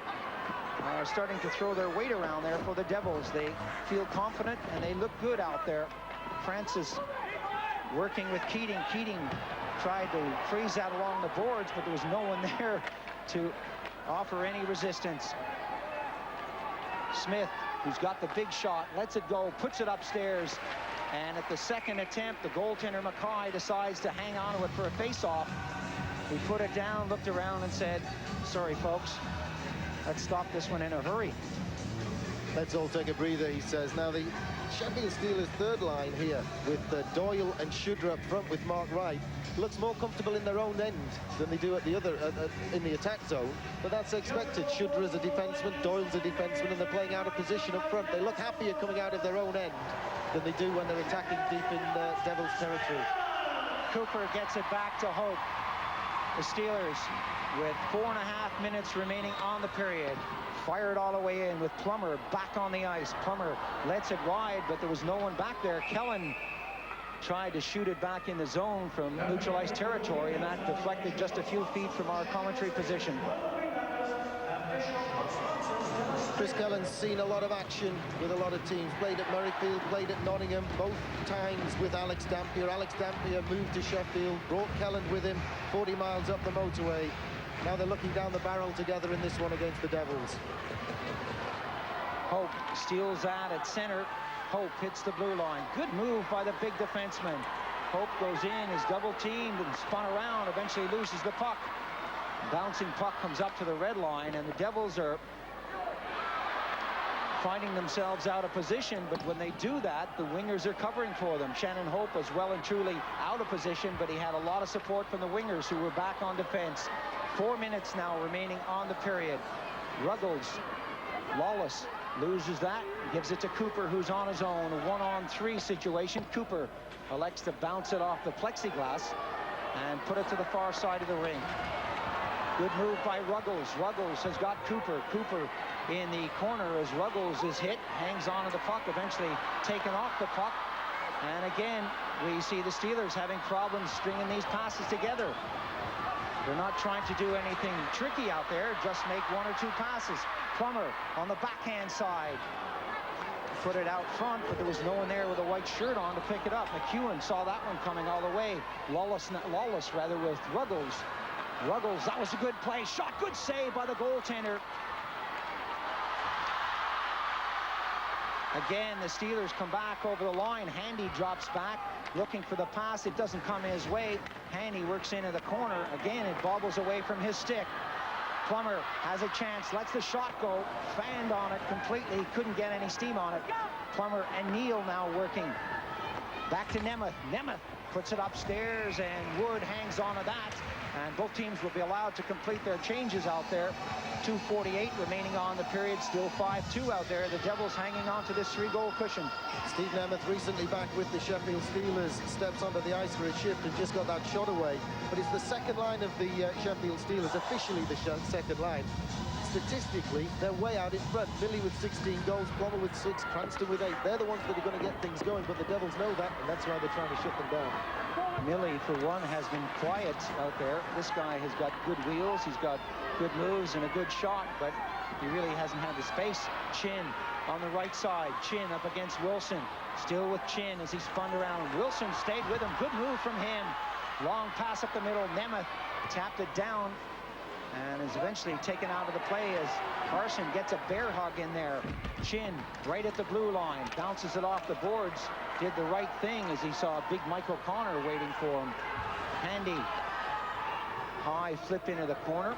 F: are starting to throw their weight around there for the Devils. They feel confident and they look good out there. Francis working with Keating. Keating tried to freeze that along the boards, but there was no one there to offer any resistance. Smith, who's got the big shot, lets it go, puts it upstairs, and at the second attempt, the goaltender Mackay decides to hang on to it for a face-off. He put it down, looked around, and said, "Sorry, folks, let's stop this one in a hurry."
G: Let's all take a breather, he says. Now the Sheffield Steelers' third line here with Doyle and Shudra up front with Mark Wright looks more comfortable in their own end than they do at the other in the attack zone, but that's expected. Shudra's a defenseman, Doyle's a defenseman, and they're playing out of position up front. They look happier coming out of their own end than they do when they're attacking deep in Devils territory.
F: Cooper gets it back to Hope. The Steelers, with 4.5 minutes remaining on the period, fired all the way in with Plummer back on the ice. Plummer lets it wide, but there was no one back there. Kellen tried to shoot it back in the zone from neutral ice territory, and that deflected just a few feet from our commentary position.
G: Chris Kellen's seen a lot of action with a lot of teams. Played at Murrayfield, played at Nottingham, both times with Alex Dampier. Alex Dampier moved to Sheffield, brought Kellen with him 40 miles up the motorway. Now they're looking down the barrel together in this one against the Devils.
F: Hope steals that at center. Hope hits the blue line. Good move by the big defenseman. Hope goes in, is double teamed and spun around, eventually loses the puck. Bouncing puck comes up to the red line, and the Devils are finding themselves out of position, but when they do that, the wingers are covering for them. Shannon Hope was well and truly out of position, but he had a lot of support from the wingers who were back on defense. 4 minutes now remaining on the period. Ruggles, Lawless loses that, gives it to Cooper, who's on his own. A 1-on-3 situation. Cooper elects to bounce it off the plexiglass and put it to the far side of the ring. Good move by Ruggles. Ruggles has got Cooper. Cooper in the corner as Ruggles is hit, hangs on to the puck, eventually taken off the puck. And again, we see the Steelers having problems stringing these passes together. They're not trying to do anything tricky out there, just make 1 or 2 passes. Plummer on the backhand side. Put it out front, but there was no one there with a white shirt on to pick it up. McEwen saw that one coming all the way. Lawless rather, with Ruggles. Ruggles, that was a good play. Shot, good save by the goaltender. Again, the Steelers come back over the line. Handy drops back, looking for the pass. It doesn't come his way. Handy works into the corner. Again, it bobbles away from his stick. Plummer has a chance, lets the shot go, fanned on it completely, couldn't get any steam on it. Plummer and Neal now working. Back to Nemeth. Nemeth puts it upstairs, and Wood hangs on to that. And both teams will be allowed to complete their changes out there. 2:48 remaining on the period. Still 5-2 out there. The Devils hanging on to this 3-goal cushion.
G: Steve Nemeth, recently back with the Sheffield Steelers, steps onto the ice for a shift and just got that shot away. But it's the second line of the Sheffield Steelers, officially the second line. Statistically, they're way out in front. Millie with 16 goals, Plummer with 6, Cranston with 8. They're the ones that are going to get things going, but the Devils know that, and that's why they're trying to shut them down.
F: Millie, for one, has been quiet out there. This guy has got good wheels, he's got good moves and a good shot, but he really hasn't had the space. Chin on the right side. Chin up against Wilson. Still with Chin as he spun around. Wilson stayed with him. Good move from him. Long pass up the middle. Nemeth tapped it down and is eventually taken out of the play as Carson gets a bear hug in there. Chin right at the blue line. Bounces it off the boards. Did the right thing as he saw a big Mike O'Connor waiting for him. Handy. High flip into the corner.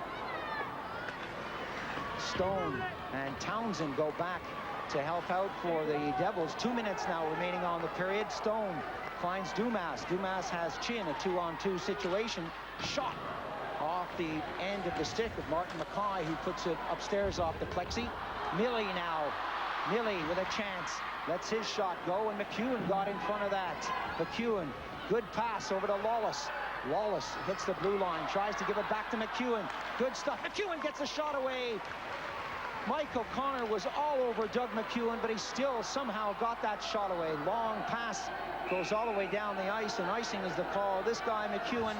F: Stone and Townsend go back to help out for the Devils. 2 minutes now remaining on the period. Stone finds Dumas. Dumas has Chin, a 2-on-2 situation. Shot off the end of the stick of Martin Mackay, who puts it upstairs off the plexi. Millie now. Millie with a chance. Lets his shot go, and McEwen got in front of that. McEwen, good pass over to Lawless. Lawless hits the blue line, tries to give it back to McEwen. Good stuff. McEwen gets the shot away. Mike O'Connor was all over Doug McEwen, but he still somehow got that shot away. Long pass goes all the way down the ice, and icing is the call. This guy, McEwen,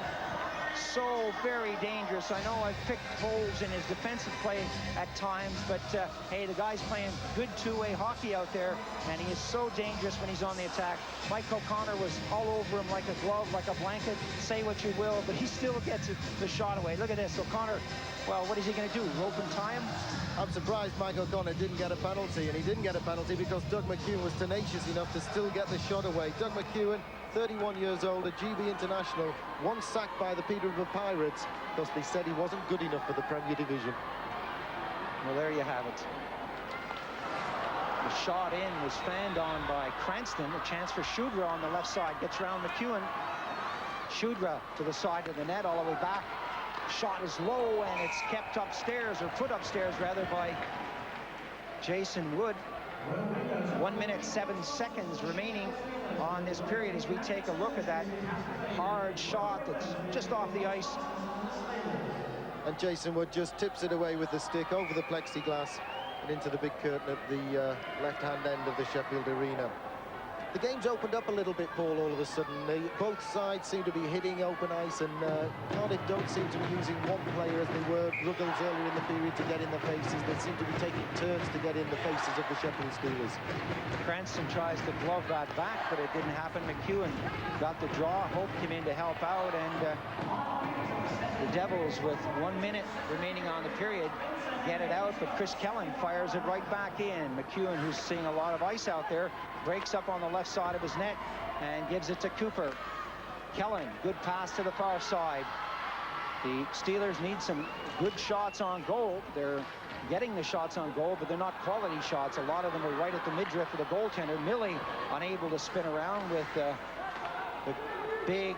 F: so very dangerous. I know I've picked holes in his defensive play at times, but hey, the guy's playing good two-way hockey out there, and he is so dangerous when he's on the attack. Mike O'Connor was all over him like a glove, like a blanket. Say what you will, but he still gets the shot away. Look at this. O'Connor, well, what is he going to do? Rope and tie him?
G: I'm surprised Mike O'Connor didn't get a penalty, and he didn't get a penalty because Doug McEwen was tenacious enough to still get the shot away. Doug McEwen, 31 years old, a GB international, once sacked by the Peterborough Pirates because they said he wasn't good enough for the Premier Division.
F: Well, there you have it. The shot in was fanned on by Cranston. A chance for Shudra on the left side. Gets around McEwen. Shudra to the side of the net, all the way back. Shot is low, and it's kept upstairs, or put upstairs rather, by Jason Wood. 1 minute 7 seconds remaining on this period as we take a look at that hard shot that's just off the ice.
G: And Jason Wood just tips it away with the stick over the plexiglass and into the big curtain at the left-hand end of the Sheffield Arena. The game's opened up a little bit, Paul, all of a sudden. Both sides seem to be hitting open ice, and Cardiff don't seem to be using one player as they were Ruggles earlier in the period to get in the faces. They seem to be taking turns to get in the faces of the Sheffield Steelers.
F: Cranston tries to glove that back, but it didn't happen. McEwen got the draw. Hope came in to help out, and the Devils, with 1 minute remaining on the period, get it out, but Chris Kellen fires it right back in. McEwen, who's seeing a lot of ice out there, breaks up on the left side of his net and gives it to Cooper. Kellen, good pass to the far side. The Steelers need some good shots on goal. They're getting the shots on goal, but they're not quality shots. A lot of them are right at the midriff of the goaltender. Millie unable to spin around with the big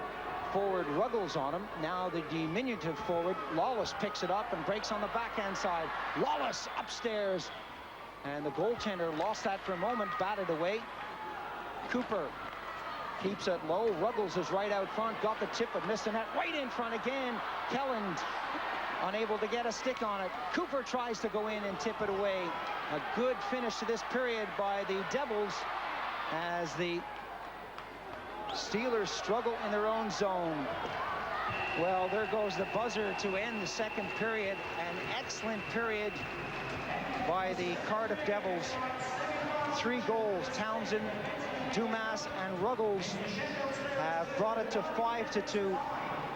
F: forward Ruggles on him. Now the diminutive forward Lawless picks it up and breaks on the backhand side. Lawless upstairs, and the goaltender lost that for a moment, batted away. Cooper keeps it low. Ruggles is right out front, got the tip but missed the net. Right in front again. Kelland unable to get a stick on it. Cooper tries to go in and tip it away. A good finish to this period by the Devils as the Steelers struggle in their own zone. Well, there goes the buzzer to end the second period. An excellent period by the Cardiff Devils. 3 goals. Townsend, Dumas, and Ruggles have brought it to 5-2.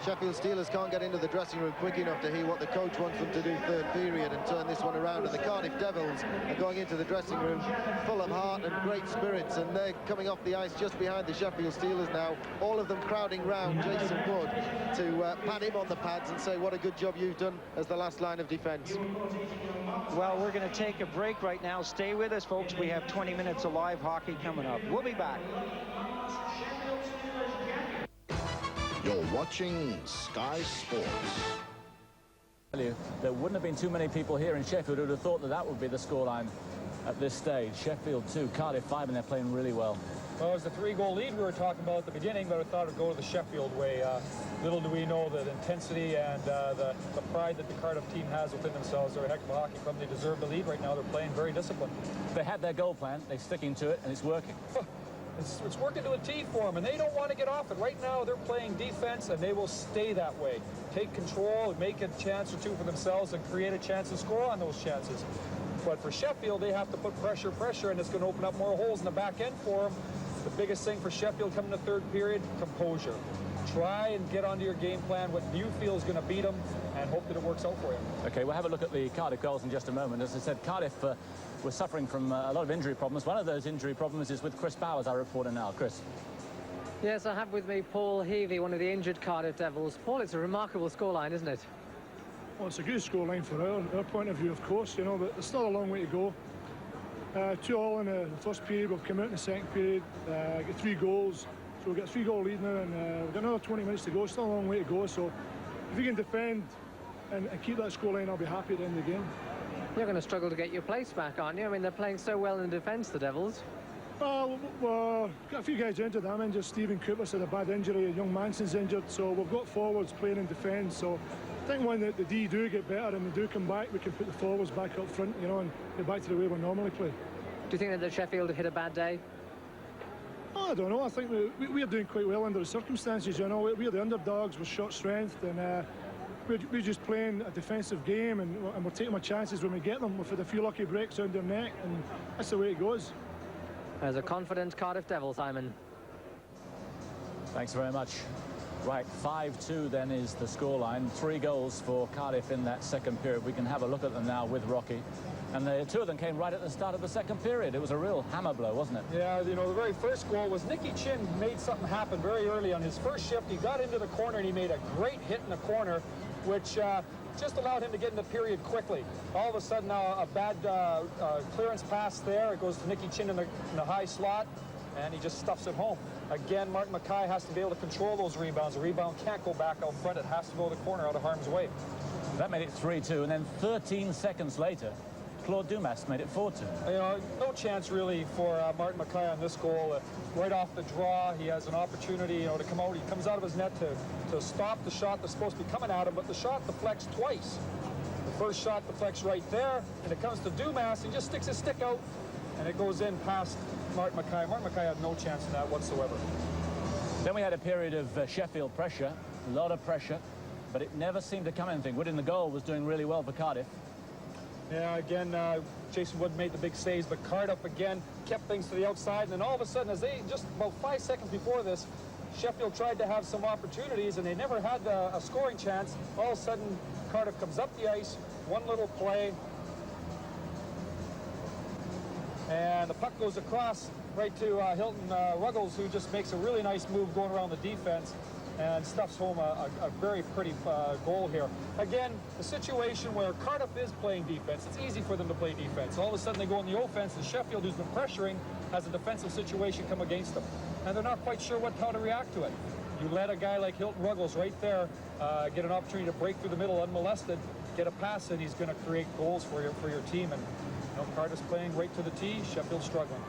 G: Sheffield Steelers can't get into the dressing room quick enough to hear what the coach wants them to do third period and turn this one around. And the Cardiff Devils are going into the dressing room full of heart and great spirits, and they're coming off the ice just behind the Sheffield Steelers now, all of them crowding round Jason Wood to pat him on the pads and say what a good job you've done as the last line of defence.
F: Well, we're going to take a break right now. Stay with us, folks. We have 20 minutes of live hockey coming up. We'll be back.
H: You're watching Sky Sports.
B: There wouldn't have been too many people here in Sheffield who would have thought that that would be the scoreline at this stage. Sheffield 2, Cardiff 5, and they're playing really well.
A: Well, it was the 3-goal lead we were talking about at the beginning, but I thought it would go to the Sheffield way. Little do we know that intensity and the pride that the Cardiff team has within themselves. They're a heck of a hockey club. They deserve the lead right now. They're playing very disciplined.
B: They had their goal plan. They're sticking to it, and it's working.
A: It's working to a T for them, and they don't want to get off it. Right now, they're playing defense, and they will stay that way. Take control and make a chance or two for themselves and create a chance to score on those chances. But for Sheffield, they have to put pressure, and it's going to open up more holes in the back end for them. The biggest thing for Sheffield coming to third period, composure. Try and get onto your game plan, what you feel is going to beat them, and hope that it works out for you.
B: Okay, we'll have a look at the Cardiff goals in just a moment. As I said, Cardiff was suffering from a lot of injury problems. One of those injury problems is with Chris Bowers, our reporter now. Chris.
I: Yes, I have with me Paul Heavey, one of the injured Cardiff Devils. Paul, it's a remarkable scoreline, isn't it?
J: Well, it's a good scoreline for our point of view, of course, you know, but there's still a long way to go. 2-2 in the first period, we've come out in the second period, get 3 goals, so we've got a 3-goal lead now, and we've got another 20 minutes to go. Still a long way to go, so if we can defend and keep that scoreline, I'll be happy at the end of the game.
I: You're going to struggle to get your place back, aren't you? I mean, they're playing so well in defence, the Devils.
J: Well, got a few guys injured. I'm injured. Stephen Cooper's had a bad injury. Young Manson's injured, so we've got forwards playing in defence. So I think when the D do get better and they do come back, we can put the forwards back up front, you know, and get back to the way we normally play.
I: Do you think that the Sheffield hit a bad day?
J: Oh, I don't know. I think we're doing quite well under the circumstances, you know. We're the underdogs with short strength, and we're just playing a defensive game, and we're taking our chances when we get them. We've had a few lucky breaks around their neck, and that's the way it goes.
I: There's a confident Cardiff Devil, Simon.
B: Thanks very much. Right, 5-2 then is the scoreline. 3 goals for Cardiff in that second period. We can have a look at them now with Rocky. And the 2 of them came right at the start of the second period. It was a real hammer blow, wasn't it?
A: Yeah, you know, the very first goal was Nicky Chin made something happen very early on his first shift. He got into the corner and he made a great hit in the corner, which just allowed him to get in the period quickly. All of a sudden, a bad clearance pass there. It goes to Nicky Chin in the high slot, and he just stuffs it home. Again, Martin Mackay has to be able to control those rebounds. The rebound can't go back out front. It has to go to the corner out of harm's way.
B: That made it 3-2, and then 13 seconds later, Claude Dumas made it 4-2.
A: You know, no chance really for Martin Mackay on this goal. Right off the draw, he has an opportunity, you know, to come out. He comes out of his net to stop the shot that's supposed to be coming at him, but the shot deflects twice. The first shot deflects right there, and it comes to Dumas. He just sticks his stick out, and it goes in past Martin Mackay. Martin Mackay had no chance in that whatsoever.
B: Then we had a period of Sheffield pressure, a lot of pressure, but it never seemed to come anything. Wood in the goal was doing really well for Cardiff.
A: Yeah, again, Jason Wood made the big saves, but Cardiff again kept things to the outside, and then all of a sudden, as they just about 5 seconds before this, Sheffield tried to have some opportunities, and they never had a scoring chance. All of a sudden, Cardiff comes up the ice, one little play, and the puck goes across right to Hilton Ruggles, who just makes a really nice move going around the defense and stuffs home a very pretty goal here. Again, the situation where Cardiff is playing defense, it's easy for them to play defense. All of a sudden they go in the offense, and Sheffield, who's been pressuring, has a defensive situation come against them. And they're not quite sure how to react to it. You let a guy like Hilton Ruggles right there get an opportunity to break through the middle unmolested, get a pass in, he's going to create goals for your team. And you know, Cardiff's playing right to the tee, Sheffield's struggling.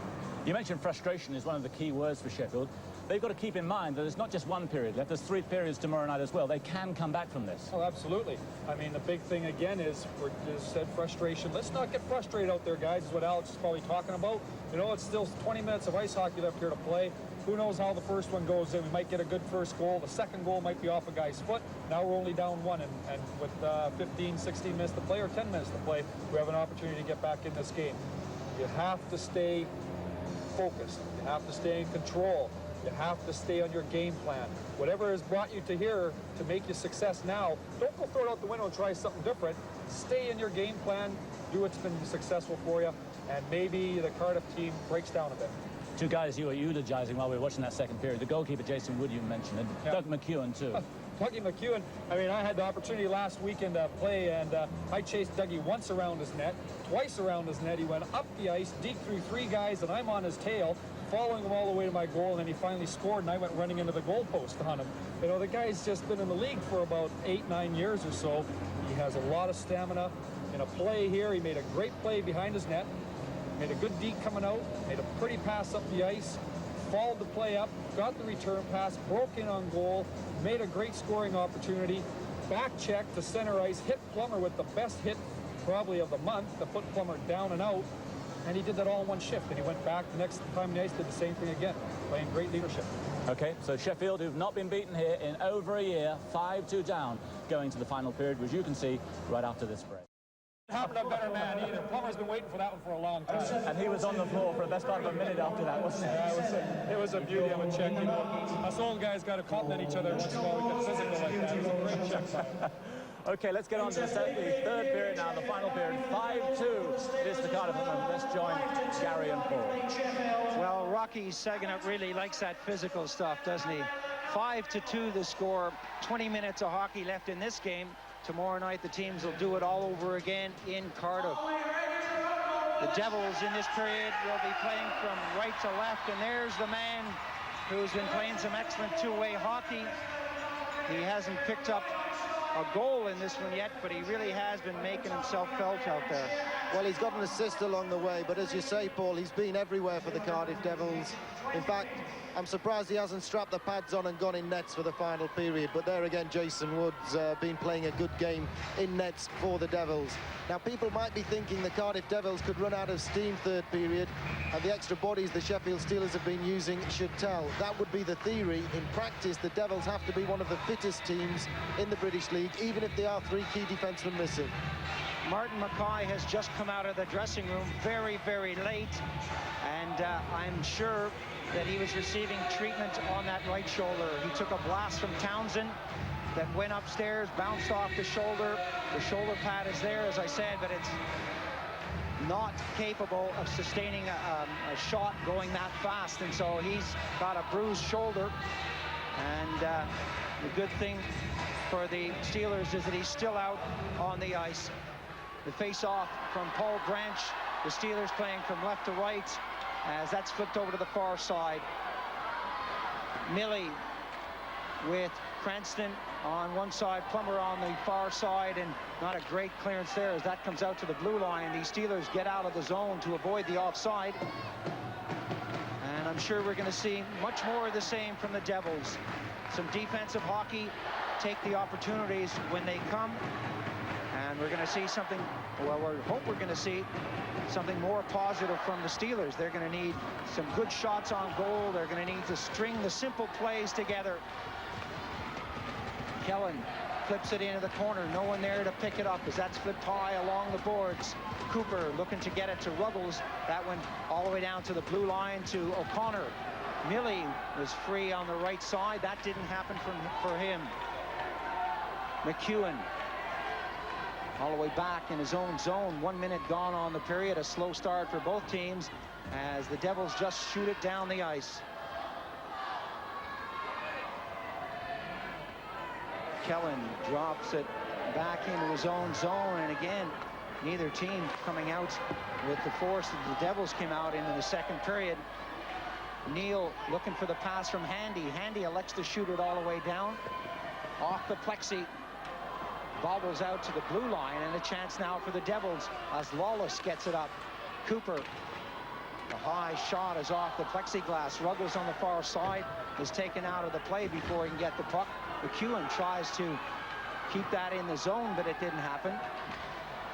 B: You mentioned frustration is one of the key words for Sheffield. They've got to keep in mind that there's not just one period left, there's 3 periods tomorrow night as well. They can come back from this.
A: Oh, absolutely. I mean, the big thing again is said frustration. Let's not get frustrated out there, guys, is what Alex is probably talking about. You know, it's still 20 minutes of ice hockey left here to play. Who knows how the first one goes in. We might get a good first goal. The second goal might be off a guy's foot. Now we're only down 1, and with 15, 16 minutes to play or 10 minutes to play, we have an opportunity to get back in this game. You have to stay focused. You have to stay in control. You have to stay on your game plan. Whatever has brought you to here to make you success now, don't go throw it out the window and try something different. Stay in your game plan, do what's been successful for you, and maybe the Cardiff team breaks down a bit.
B: Two guys you were eulogizing while we were watching that second period. The goalkeeper, Jason Wood, you mentioned, and
A: Yeah.
B: Doug McEwen, too.
A: Dougie McEwen, I mean, I had the opportunity last weekend to play, and I chased Dougie once around his net, twice around his net. He went up the ice, deked through 3 guys, and I'm on his tail, following him all the way to my goal, and then he finally scored, and I went running into the goalpost on him. You know, the guy's just been in the league for about 8-9 years or so. He has a lot of stamina. In a play here, he made a great play behind his net, made a good deke coming out, made a pretty pass up the ice, followed the play up, got the return pass, broke in on goal, made a great scoring opportunity, back check to center ice, hit Plummer with the best hit probably of the month to put Plummer down and out, and he did that all in one shift, and he went back the next time the ice, did the same thing again, playing great leadership.
B: Okay, so Sheffield, who've not been beaten here in over a year, 5-2 down, going to the final period, which you can see right after this break.
A: Happened to a better man either. Plummer's been waiting for that one for a long time.
B: And he was on the floor for the best part of a minute after that, wasn't he?
A: Yeah, it was a beauty of a check. You know, us old guys got to compliment each other once in a while. We get physical like that. It was a great check.
B: Okay, let's get on to the third period now, the final period. 5-2 is the Cardiff moment. Let's join Gary and Paul.
F: Well, Rocky Saganut really likes that physical stuff, doesn't he? 5-2 the score. 20 minutes of hockey left in this game. Tomorrow night, the teams will do it all over again in Cardiff. The Devils in this period will be playing from right to left, and there's the man who's been playing some excellent two-way hockey. He hasn't picked up a goal in this one yet, but he really has been making himself felt out there.
G: Well, he's got an assist along the way, but as you say, Paul, he's been everywhere for the Cardiff Devils. In fact, I'm surprised he hasn't strapped the pads on and gone in nets for the final period. But there again, Jason Wood's been playing a good game in nets for the Devils. Now, people might be thinking the Cardiff Devils could run out of steam third period, and the extra bodies the Sheffield Steelers have been using should tell. That would be the theory. In practice, the Devils have to be one of the fittest teams in the British League, even if they are 3 key defensemen missing.
F: Martin Mackay has just come out of the dressing room very, very late, and I'm sure that he was receiving treatment on that right shoulder. He took a blast from Townsend that went upstairs, bounced off the shoulder. The shoulder pad is there, as I said, but it's not capable of sustaining a shot going that fast, and so he's got a bruised shoulder. And the good thing for the Steelers is that he's still out on the ice. The face-off from Paul Branch, the Steelers playing from left to right, as that's flipped over to the far side. Millie with Cranston on one side, Plummer on the far side, and not a great clearance there as that comes out to the blue line. These Steelers get out of the zone to avoid the offside. And I'm sure we're going to see much more of the same from the Devils. Some defensive hockey, take the opportunities when they come. And we're going to see something, well, we hope we're going to see something more positive from the Steelers. They're going to need some good shots on goal. They're going to need to string the simple plays together. Kellen flips it into the corner. No one there to pick it up as that's flipped high along the boards. Cooper looking to get it to Ruggles. That went all the way down to the blue line to O'Connor. Millie was free on the right side. That didn't happen for him. McEwen all the way back in his own zone. 1 minute gone on the period. A slow start for both teams as the Devils just shoot it down the ice. Kellen drops it back into his own zone, and again, neither team coming out with the force that the Devils came out into the second period. Neal looking for the pass from Handy. Handy elects to shoot it all the way down. Off the plexi. Bobbles out to the blue line, and a chance now for the Devils as Lawless gets it up. Cooper. The high shot is off the plexiglass. Ruggles on the far side is taken out of the play before he can get the puck. McEwen tries to keep that in the zone, but it didn't happen.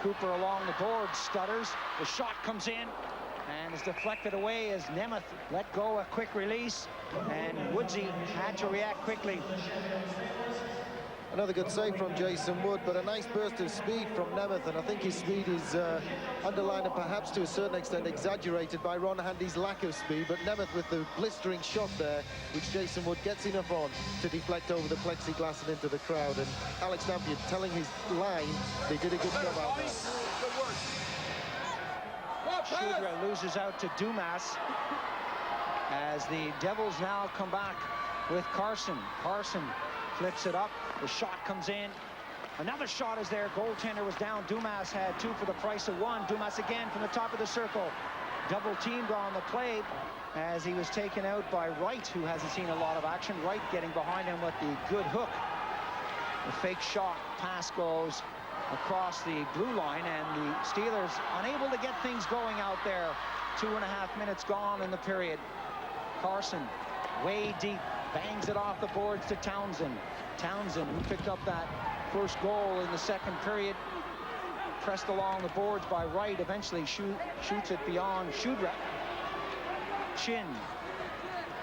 F: Cooper along the board stutters. The shot comes in and is deflected away as Nemeth let go a quick release, and Woodsy had to react quickly.
G: Another good save from Jason Wood, but a nice burst of speed from Nemeth, and I think his speed is underlined and perhaps to a certain extent exaggerated by Ron Handy's lack of speed, but Nemeth with the blistering shot there, which Jason Wood gets enough on to deflect over the plexiglass and into the crowd, and Alex Dampier telling his line they did a good job out there.
F: Shudra loses out to Dumas as the Devils now come back with Carson. Carson flips it up. The shot comes in. Another shot is there. Goaltender was down. Dumas had 2 for the price of 1. Dumas again from the top of the circle. Double teamed on the play as he was taken out by Wright, who hasn't seen a lot of action. Wright getting behind him with the good hook. The fake shot. Pass goes across the blue line, and the Steelers unable to get things going out there. 2.5 minutes gone in the period. Carson way deep, bangs it off the boards to Townsend. Townsend, who picked up that first goal in the second period, pressed along the boards by Wright, eventually shoots it beyond Shudra. Chin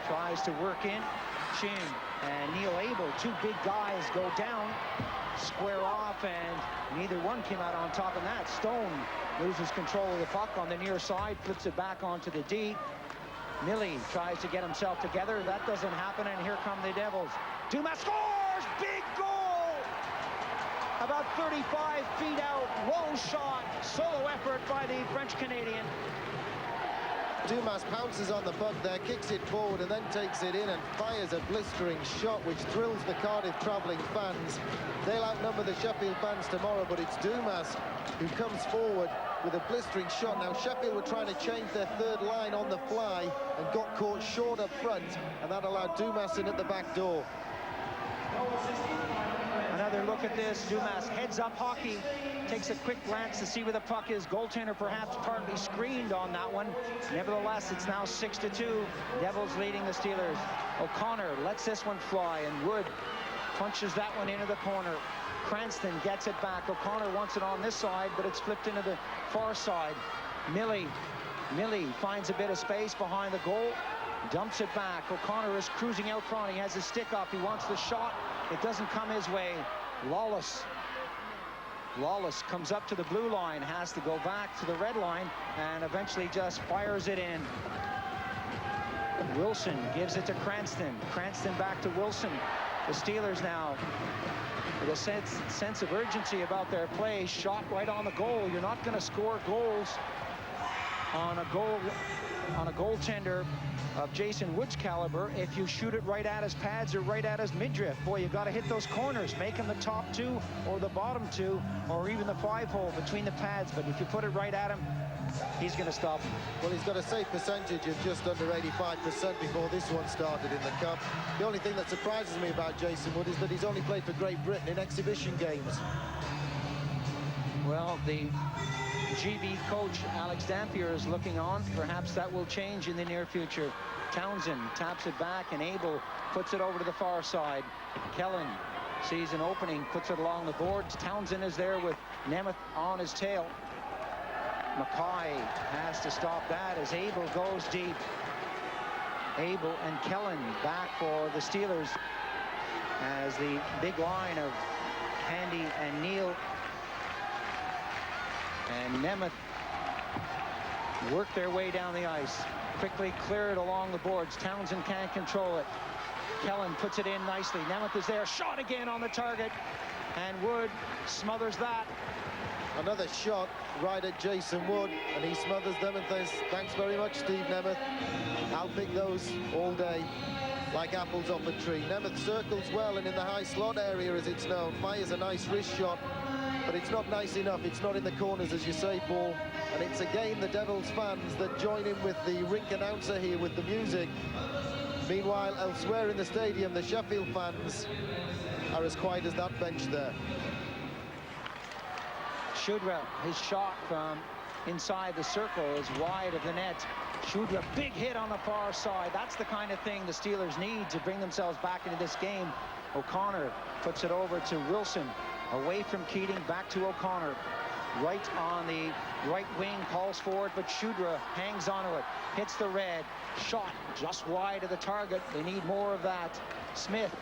F: tries to work in. Chin and Neil Abel, 2 big guys, go down, square off, and neither one came out on top of that. Stone loses control of the puck on the near side, flips it back onto the D. Millie tries to get himself together. That doesn't happen, and here come the Devils. Dumas scores! Big goal! About 35 feet out, low shot, solo effort by the French-Canadian.
G: Dumas pounces on the puck there, kicks it forward, and then takes it in and fires a blistering shot which thrills the Cardiff travelling fans. They'll outnumber the Sheffield fans tomorrow, but it's Dumas who comes forward with a blistering shot. Now Sheffield were trying to change their third line on the fly and got caught short up front, and that allowed Dumas in at the back door.
F: Another look at this. Dumas heads up hockey, takes a quick glance to see where the puck is. Goaltender perhaps partly screened on that one. Nevertheless, it's now 6-2. Devils leading the Steelers. O'Connor lets this one fly, and Wood punches that one into the corner. Cranston gets it back. O'Connor wants it on this side, but it's flipped into the far side. Millie finds a bit of space behind the goal, dumps it back. O'Connor is cruising out front. He has his stick up. He wants the shot. It doesn't come his way. Lawless comes up to the blue line, has to go back to the red line, and eventually just fires it in. Wilson gives it to Cranston. Cranston back to Wilson. The Steelers now with a sense of urgency about their play. Shot right on the goal. You're not going to score goals on a goaltender of Jason Wood's caliber if you shoot it right at his pads or right at his midriff. Boy, you've got to hit those corners, make him the top 2 or the bottom 2 or even the 5-hole between the pads. But if you put it right at him, he's going to stop him.
G: Well, he's got a safe percentage of just under 85% before this one started in the Cup. The only thing that surprises me about Jason Wood is that he's only played for Great Britain in exhibition games.
F: Well, the GB coach Alex Dampier is looking on. Perhaps that will change in the near future. Townsend taps it back, and Abel puts it over to the far side. Kellen sees an opening, puts it along the boards. Townsend is there with Nemeth on his tail. Mackay has to stop that as Abel goes deep. Abel and Kellen back for the Steelers as the big line of Handy and Neal and Nemeth work their way down the ice. Quickly clear it along the boards. Townsend can't control it. Kellen puts it in nicely. Nemeth is there. Shot again on the target. And Wood smothers that.
G: Another shot right at Jason Wood, and he smothers them and says, thanks very much, Steve Nemeth. I'll pick those all day like apples off a tree. Nemeth circles well, and in the high slot area, as it's known, fires a nice wrist shot, but it's not nice enough. It's not in the corners, as you say, Paul. And it's again the Devils fans that join in with the rink announcer here with the music. Meanwhile, elsewhere in the stadium, the Sheffield fans are as quiet as that bench there.
F: Shudra, his shot from inside the circle is wide of the net. Shudra, big hit on the far side. That's the kind of thing the Steelers need to bring themselves back into this game. O'Connor puts it over to Wilson. Away from Keating, back to O'Connor. Right on the right wing, calls forward, but Shudra hangs onto it. Hits the red. Shot just wide of the target. They need more of that. Smith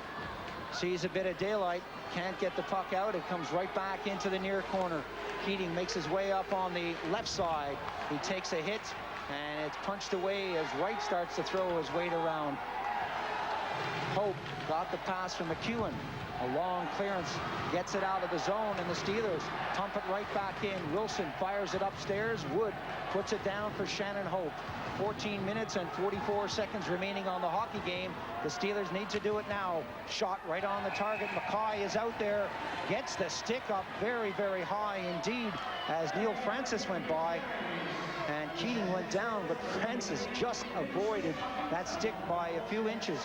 F: sees a bit of daylight, can't get the puck out. It comes right back into the near corner. Keating makes his way up on the left side. He takes a hit, and it's punched away as Wright starts to throw his weight around. Hope got the pass from McEwen. A long clearance, gets it out of the zone, and the Steelers pump it right back in. Wilson fires it upstairs. Wood puts it down for Shannon Hope. 14 minutes and 44 seconds remaining on the hockey game. The Steelers need to do it now. Shot right on the target. Mackay is out there, gets the stick up very, very high indeed as Neil Francis went by. And Keating went down, but Francis just avoided that stick by a few inches.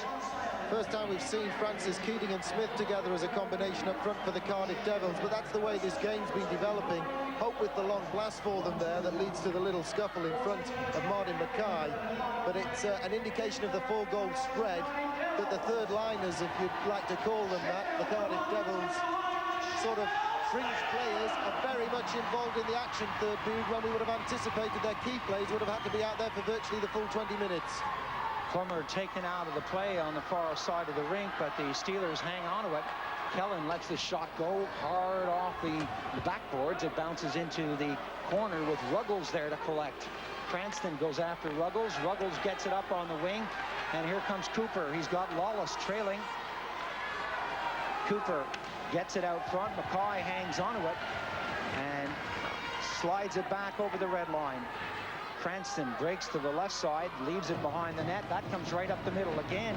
G: First time we've seen Francis, Keating and Smith together as a combination up front for the Cardiff Devils, but that's the way this game's been developing. Hope with the long blast for them there that leads to the little scuffle in front of Martin Mackay. But it's an indication of the 4-goal spread that the third liners, if you'd like to call them that, the Cardiff Devils, sort of fringe players, are very much involved in the action third period, when we would have anticipated their key players would have had to be out there for virtually the full 20 minutes.
F: Plummer taken out of the play on the far side of the rink, but the Steelers hang on to it. Kellen lets the shot go hard off the backboards. It bounces into the corner with Ruggles there to collect. Cranston goes after Ruggles. Ruggles gets it up on the wing, and here comes Cooper. He's got Lawless trailing. Cooper gets it out front. Mackay hangs onto it and slides it back over the red line. Cranston breaks to the left side, leaves it behind the net. That comes right up the middle again.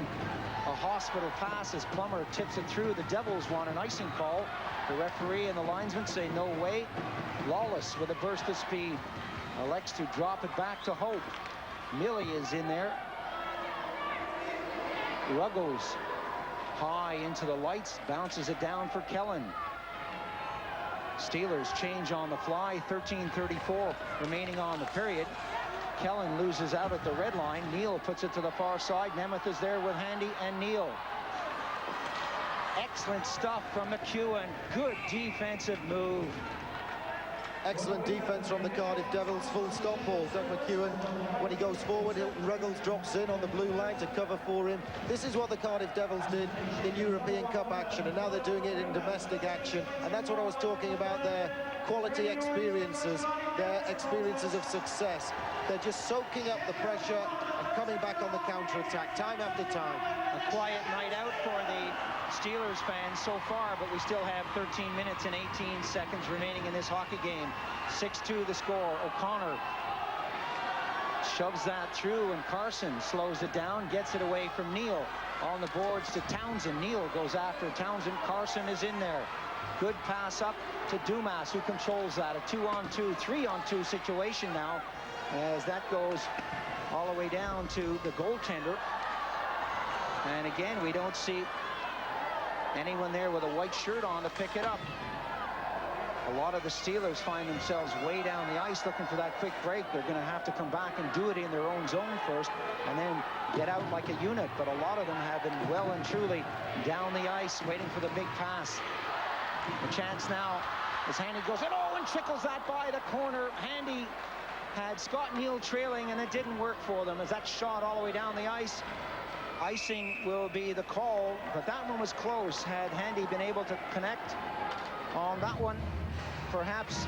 F: A hospital pass as Plummer tips it through. The Devils want an icing call. The referee and the linesman say no way. Lawless with a burst of speed elects to drop it back to Hope. Millie is in there. Ruggles high into the lights, bounces it down for Kellen. Steelers change on the fly. 13:34 remaining on the period. Kellen loses out at the red line. Neal puts it to the far side. Nemeth is there with Handy and Neal. Excellent stuff from McEwen. Good defensive move.
G: Excellent defense from the Cardiff Devils. Full stop, Paul. Doug McEwen, when he goes forward, Hilton Ruggles drops in on the blue line to cover for him. This is what the Cardiff Devils did in European Cup action, and now they're doing it in domestic action. And that's what I was talking about, their quality experiences, their experiences of success. They're just soaking up the pressure and coming back on the counter-attack time after time.
F: A quiet night out for the Steelers fans so far, but we still have 13 minutes and 18 seconds remaining in this hockey game. 6-2 the score. O'Connor shoves that through, and Carson slows it down, gets it away from Neal. On the boards to Townsend. Neal goes after Townsend. Carson is in there. Good pass up to Dumas, who controls that. A 2-on-2, 3-on-2 situation now, as that goes all the way down to the goaltender. And again, we don't see anyone there with a white shirt on to pick it up. A lot of the Steelers find themselves way down the ice looking for that quick break. They're going to have to come back and do it in their own zone first and then get out like a unit. But a lot of them have been well and truly down the ice waiting for the big pass. The chance now as Handy goes in, and trickles that by the corner. Handy had Scott Neal trailing, and it didn't work for them as that shot all the way down the ice. Icing will be the call, but that one was close. Had Handy been able to connect on that one, perhaps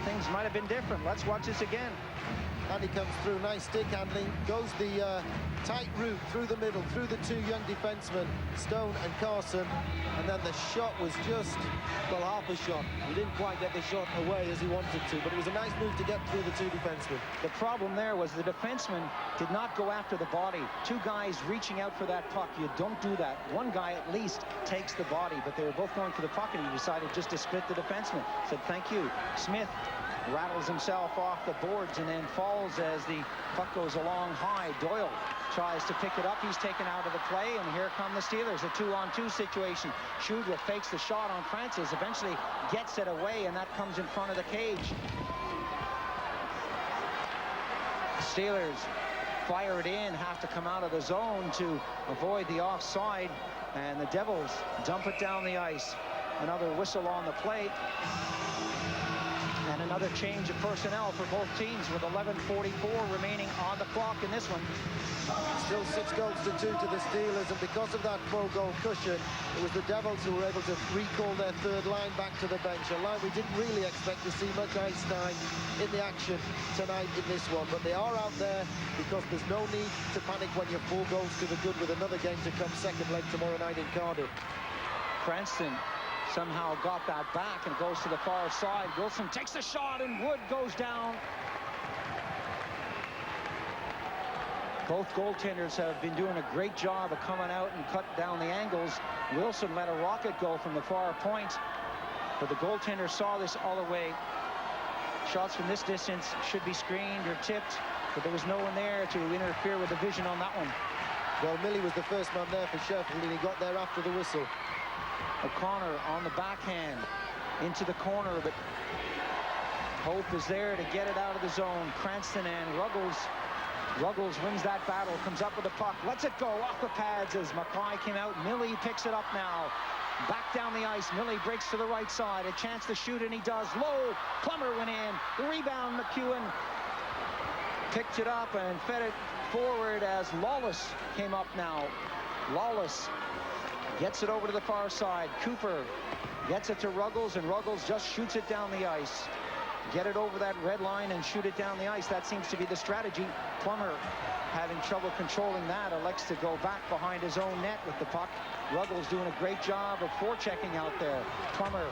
F: things might have been different. Let's watch this again.
G: Handy comes through, nice stick handling, goes the tight route through the middle, through the two young defensemen, Stone and Carson, and then the shot was just, well, half a shot. He didn't quite get the shot away as he wanted to, but it was a nice move to get through the two defensemen.
F: The problem there was the defenseman did not go after the body. Two guys reaching out for that puck. You don't do that. One guy at least takes the body, but they were both going for the puck, and he decided just to split the defenseman. Said, thank you. Smith rattles himself off the boards and then falls as the puck goes along high. Doyle tries to pick it up. He's taken out of the play, and here come the Steelers. A 2-on-2 situation. Shudra fakes the shot on Francis, eventually gets it away, and that comes in front of the cage. Steelers fire it in, have to come out of the zone to avoid the offside, and the Devils dump it down the ice. Another whistle on the plate. And another change of personnel for both teams with 11:44 remaining on the clock in this one.
G: Still 6 goals to 2 to the Steelers, and because of that 4-goal cushion, it was the Devils who were able to recall their third line back to the bench. A line we didn't really expect to see much ice time in the action tonight in this one, but they are out there because there's no need to panic when you're 4 goals to the good with another game to come second leg tomorrow night in Cardiff.
F: Cranston somehow got that back and goes to the far side. Wilson takes the shot and Wood goes down. Both goaltenders have been doing a great job of coming out and cut down the angles. Wilson let a rocket go from the far point, but the goaltender saw this all the way. Shots from this distance should be screened or tipped, but there was no one there to interfere with the vision on that one.
G: Well, Millie was the first man there for Sheffield, and he got there after the whistle.
F: O'Connor on the backhand into the corner, but Hope is there to get it out of the zone. Cranston and Ruggles. Ruggles wins that battle, comes up with the puck, lets it go off the pads as Mackay came out. Millie picks it up now. Back down the ice, Millie breaks to the right side. A chance to shoot, and he does. Low, Plummer went in. The rebound, McEwen picked it up and fed it forward as Lawless came up now. Lawless gets it over to the far side. Cooper gets it to Ruggles, and Ruggles just shoots it down the ice. Get it over that red line and shoot it down the ice. That seems to be the strategy. Plummer having trouble controlling that, elects to go back behind his own net with the puck. Ruggles doing a great job of forechecking out there. Plummer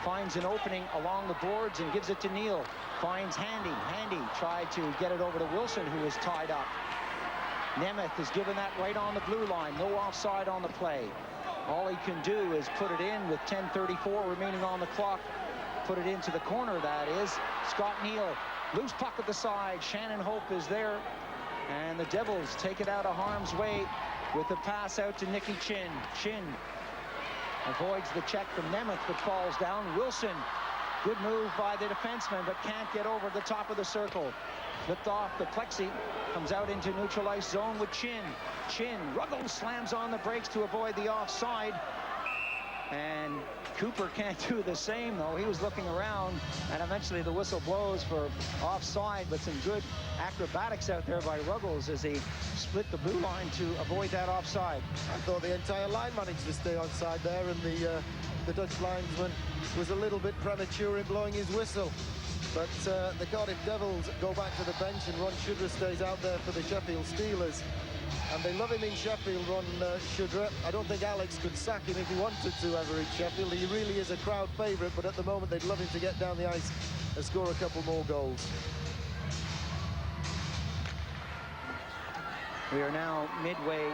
F: finds an opening along the boards and gives it to Neal. Finds Handy. Handy tried to get it over to Wilson, who is tied up. Nemeth is given that right on the blue line. No offside on the play. All he can do is put it in with 10:34 remaining on the clock. Put it into the corner, that is. Scott Neal, loose puck at the side. Shannon Hope is there. And the Devils take it out of harm's way with the pass out to Nicky Chin. Chin avoids the check from Nemeth, but falls down. Wilson, good move by the defenseman, but can't get over the top of the circle. Flipped off the plexi, comes out into neutral ice zone with Chin. Chin, Ruggles slams on the brakes to avoid the offside. And Cooper can't do the same, though. He was looking around, and eventually the whistle blows for offside, but some good acrobatics out there by Ruggles as he split the blue line to avoid that offside.
G: I thought the entire line managed to stay onside there, and the Dutch linesman was a little bit premature in blowing his whistle. But the Cardiff Devils go back to the bench, and Ron Shudra stays out there for the Sheffield Steelers. And they love him in Sheffield, Ron Shudra. I don't think Alex could sack him if he wanted to ever in Sheffield. He really is a crowd favourite, but at the moment they'd love him to get down the ice and score a couple more goals.
F: We are now midway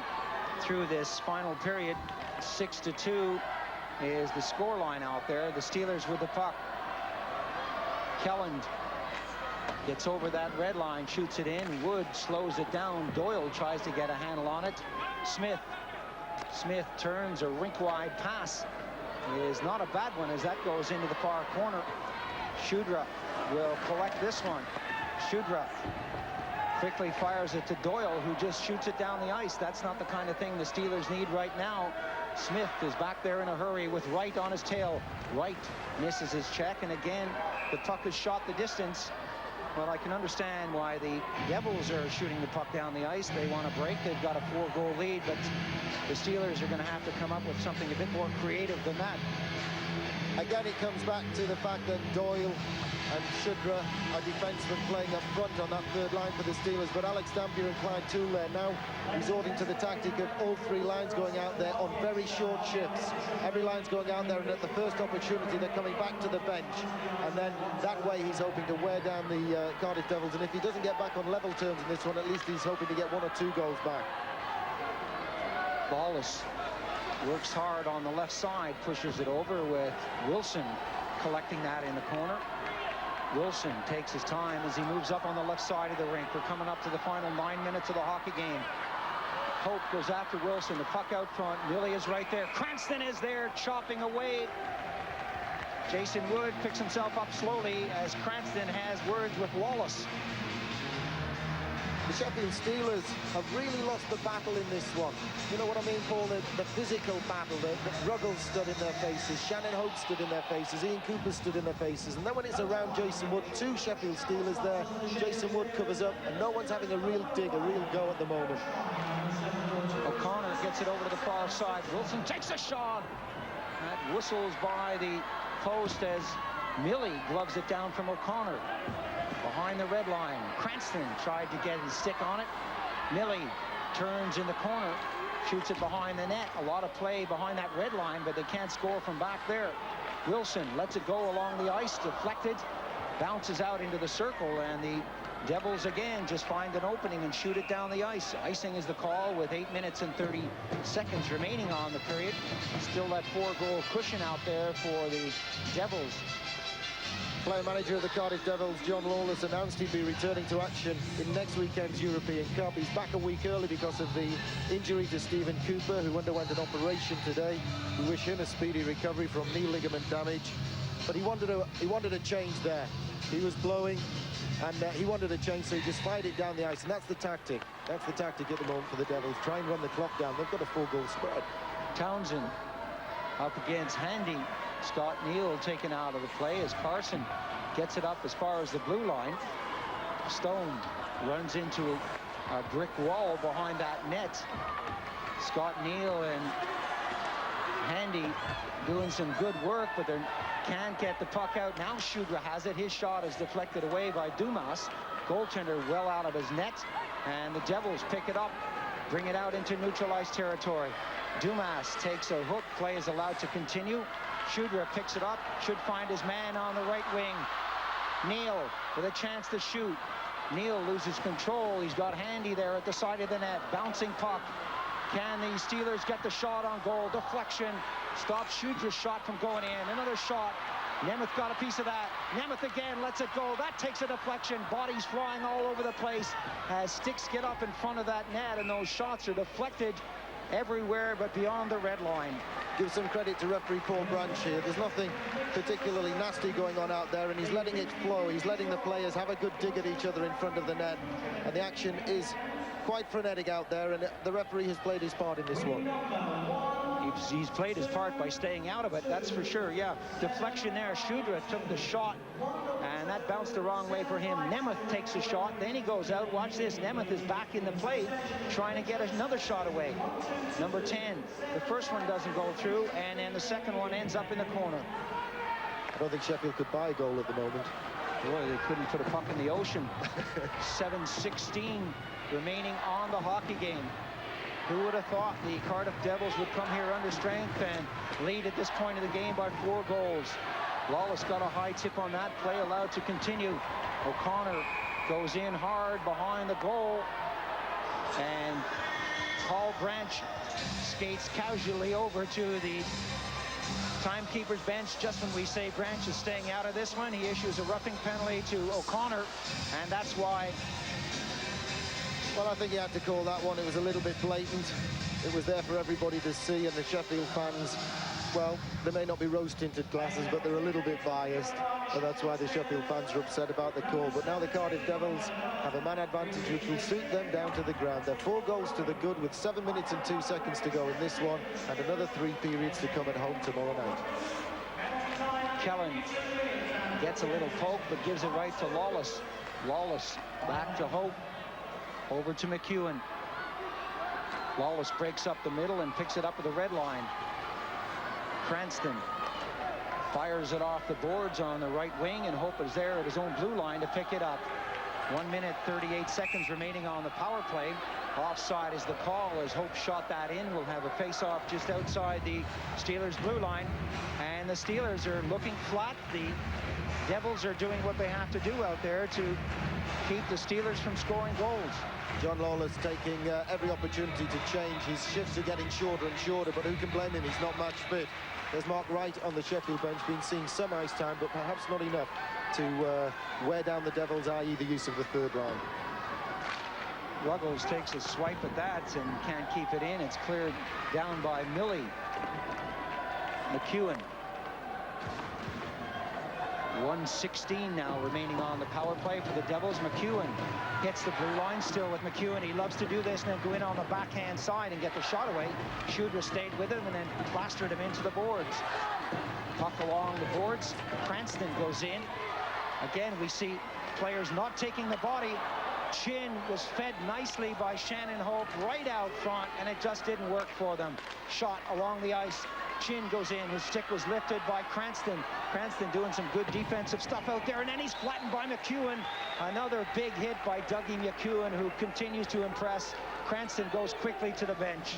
F: through this final period. 6-2 is the scoreline out there. The Steelers with the puck. Kelland gets over that red line, shoots it in. Wood slows it down. Doyle tries to get a handle on it. Smith turns a rink-wide pass. It is not a bad one as that goes into the far corner. Shudra will collect this one. Shudra quickly fires it to Doyle, who just shoots it down the ice. That's not the kind of thing the Steelers need right now. Smith is back there in a hurry with Wright on his tail. Wright misses his check, and again, the puck is shot the distance. Well, I can understand why the Devils are shooting the puck down the ice. They want to break. They've got a 4-goal lead, but the Steelers are going to have to come up with something a bit more creative than that.
G: Again, it comes back to the fact that Doyle and Shudra are defensemen playing up front on that third line for the Steelers, but Alex Dampier and Clyde Toole there now resorting to the tactic of all 3 lines going out there on very short shifts. Every line's going out there, and at the first opportunity they're coming back to the bench, and then that way he's hoping to wear down the Cardiff Devils, and if he doesn't get back on level terms in this one, at least he's hoping to get 1 or 2 goals back.
F: Wallace works hard on the left side, pushes it over with Wilson collecting that in the corner. Wilson takes his time as he moves up on the left side of the rink. We're coming up to the final 9 minutes of the hockey game. Hope goes after Wilson. The puck out front. Millie is right there. Cranston is there chopping away. Jason Wood picks himself up slowly as Cranston has words with Wallace.
G: The Sheffield Steelers have really lost the battle in this one. You know what I mean, Paul? The physical battle. The Ruggles stood in their faces. Shannon Hope stood in their faces. Ian Cooper stood in their faces. And then when it's around Jason Wood, 2 Sheffield Steelers there. Jason Wood covers up, and no one's having a real dig, a real go at the moment.
F: O'Connor gets it over to the far side. Wilson takes a shot. That whistles by the post as Millie gloves it down from O'Connor. Behind the red line, Cranston tried to get his stick on it. Millie turns in the corner, shoots it behind the net. A lot of play behind that red line, but they can't score from back there. Wilson lets it go along the ice, deflected, bounces out into the circle, and the Devils again just find an opening and shoot it down the ice. Icing is the call with 8 minutes and 30 seconds remaining on the period. Still that 4-goal cushion out there for the Devils.
G: Player manager of the Cardiff Devils, John Lawless, announced he'd be returning to action in next weekend's European Cup. He's back a week early because of the injury to Stephen Cooper, who underwent an operation today. We wish him a speedy recovery from knee ligament damage. But he wanted a change there. He was blowing, and he wanted a change, so he just fired it down the ice, and that's the tactic. That's the tactic at the moment for the Devils. Try and run the clock down. They've got a 4-goal spread.
F: Townsend up against Handy. Scott Neal taken out of the play as Carson gets it up as far as the blue line. Stone runs into a brick wall behind that net. Scott Neal and Handy doing some good work, but they can't get the puck out. Now Shudra has it. His shot is deflected away by Dumas. Goaltender well out of his net, and the Devils pick it up, bring it out into neutralized territory. Dumas takes a hook. Play is allowed to continue. Shudra picks it up, should find his man on the right wing. Neal with a chance to shoot. Neal loses control. He's got Handy there at the side of the net. Bouncing puck. Can the Steelers get the shot on goal? Deflection. Stops Shudra's shot from going in. Another shot. Nemeth got a piece of that. Nemeth again lets it go. That takes a deflection. Bodies flying all over the place as sticks get up in front of that net, and those shots are deflected everywhere but beyond the red line.
G: Give some credit to referee Paul Branch here. There's nothing particularly nasty going on out there, and he's letting it flow. He's letting the players have a good dig at each other in front of the net, and the action is quite frenetic out there, and the referee has played his part in this one.
F: He's played his part by staying out of it, that's for sure. Yeah, deflection there. Shudra took the shot, and that bounced the wrong way for him. Nemeth takes a shot, then he goes out. Watch this, Nemeth is back in the play, trying to get another shot away. Number 10, the first one doesn't go through, and then the second one ends up in the corner.
G: I don't think Sheffield could buy a goal at the moment.
F: Boy, they couldn't put a puck in the ocean. 7:16 remaining on the hockey game. Who would have thought the Cardiff Devils would come here under strength and lead at this point of the game by 4 goals. Lawless got a high tip on that play, allowed to continue. O'Connor goes in hard behind the goal, and Paul Branch skates casually over to the timekeeper's bench. Just when we say Branch is staying out of this one, he issues a roughing penalty to O'Connor, and that's why.
G: Well, I think he had to call that one. It was a little bit blatant. It was there for everybody to see, and the Sheffield fans, well, they may not be rose-tinted glasses, but they're a little bit biased, so that's why the Sheffield fans are upset about the call. But now the Cardiff Devils have a man advantage which will suit them down to the ground. They're 4 goals to the good with 7 minutes and 2 seconds to go in this one, and another 3 periods to come at home tomorrow night.
F: Kellen gets a little poke, but gives it right to Lawless. Lawless back to Hope. Over to McEwen. Lawless breaks up the middle and picks it up at the red line. Cranston fires it off the boards on the right wing, and Hope is there at his own blue line to pick it up. 1 minute, 38 seconds remaining on the power play. Offside is the call as Hope shot that in. We'll have a face-off just outside the Steelers' blue line. And the Steelers are looking flat. The Devils are doing what they have to do out there to keep the Steelers from scoring goals.
G: John Lawless taking every opportunity to change. His shifts are getting shorter and shorter, but who can blame him? He's not match fit. There's Mark Wright on the Sheffield bench, been seeing some ice time, but perhaps not enough to wear down the Devils, i.e. the use of the third line.
F: Ruggles takes a swipe at that and can't keep it in. It's cleared down by Millie. McEwen. 1:16 now remaining on the power play for the Devils. McEwen hits the blue line still with McEwen. He loves to do this and then go in on the backhand side and get the shot away. Shooter stayed with him and then plastered him into the boards. Puck along the boards. Cranston goes in. Again, we see players not taking the body. Chin was fed nicely by Shannon Hope right out front, and it just didn't work for them. Shot along the ice. Chin goes in. His stick was lifted by Cranston. Cranston doing some good defensive stuff out there, and then he's flattened by McEwen. Another big hit by Dougie McEwen, who continues to impress. Cranston goes quickly to the bench.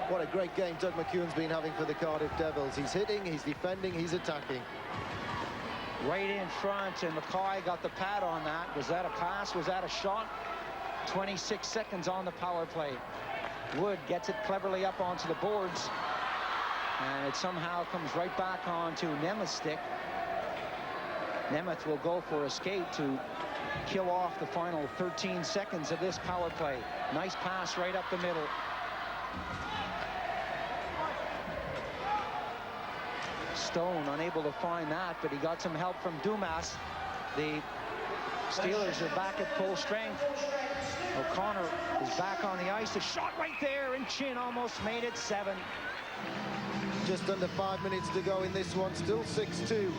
G: What a great game Doug McEwen's been having for the Cardiff Devils. He's hitting, he's defending, he's attacking.
F: Right in front, and Mackay got the pad on that. Was that a pass? Was that a shot? 26 seconds on the power play. Wood gets it cleverly up onto the boards, and it somehow comes right back onto Nemeth's stick. Nemeth will go for a skate to kill off the final 13 seconds of this power play. Nice pass right up the middle. Stone unable to find that, but he got some help from Dumas. The Steelers are back at full strength. O'Connor is back on the ice. A shot right there, and Chin almost made it 7.
G: Just under 5 minutes to go in this one. Still 6-2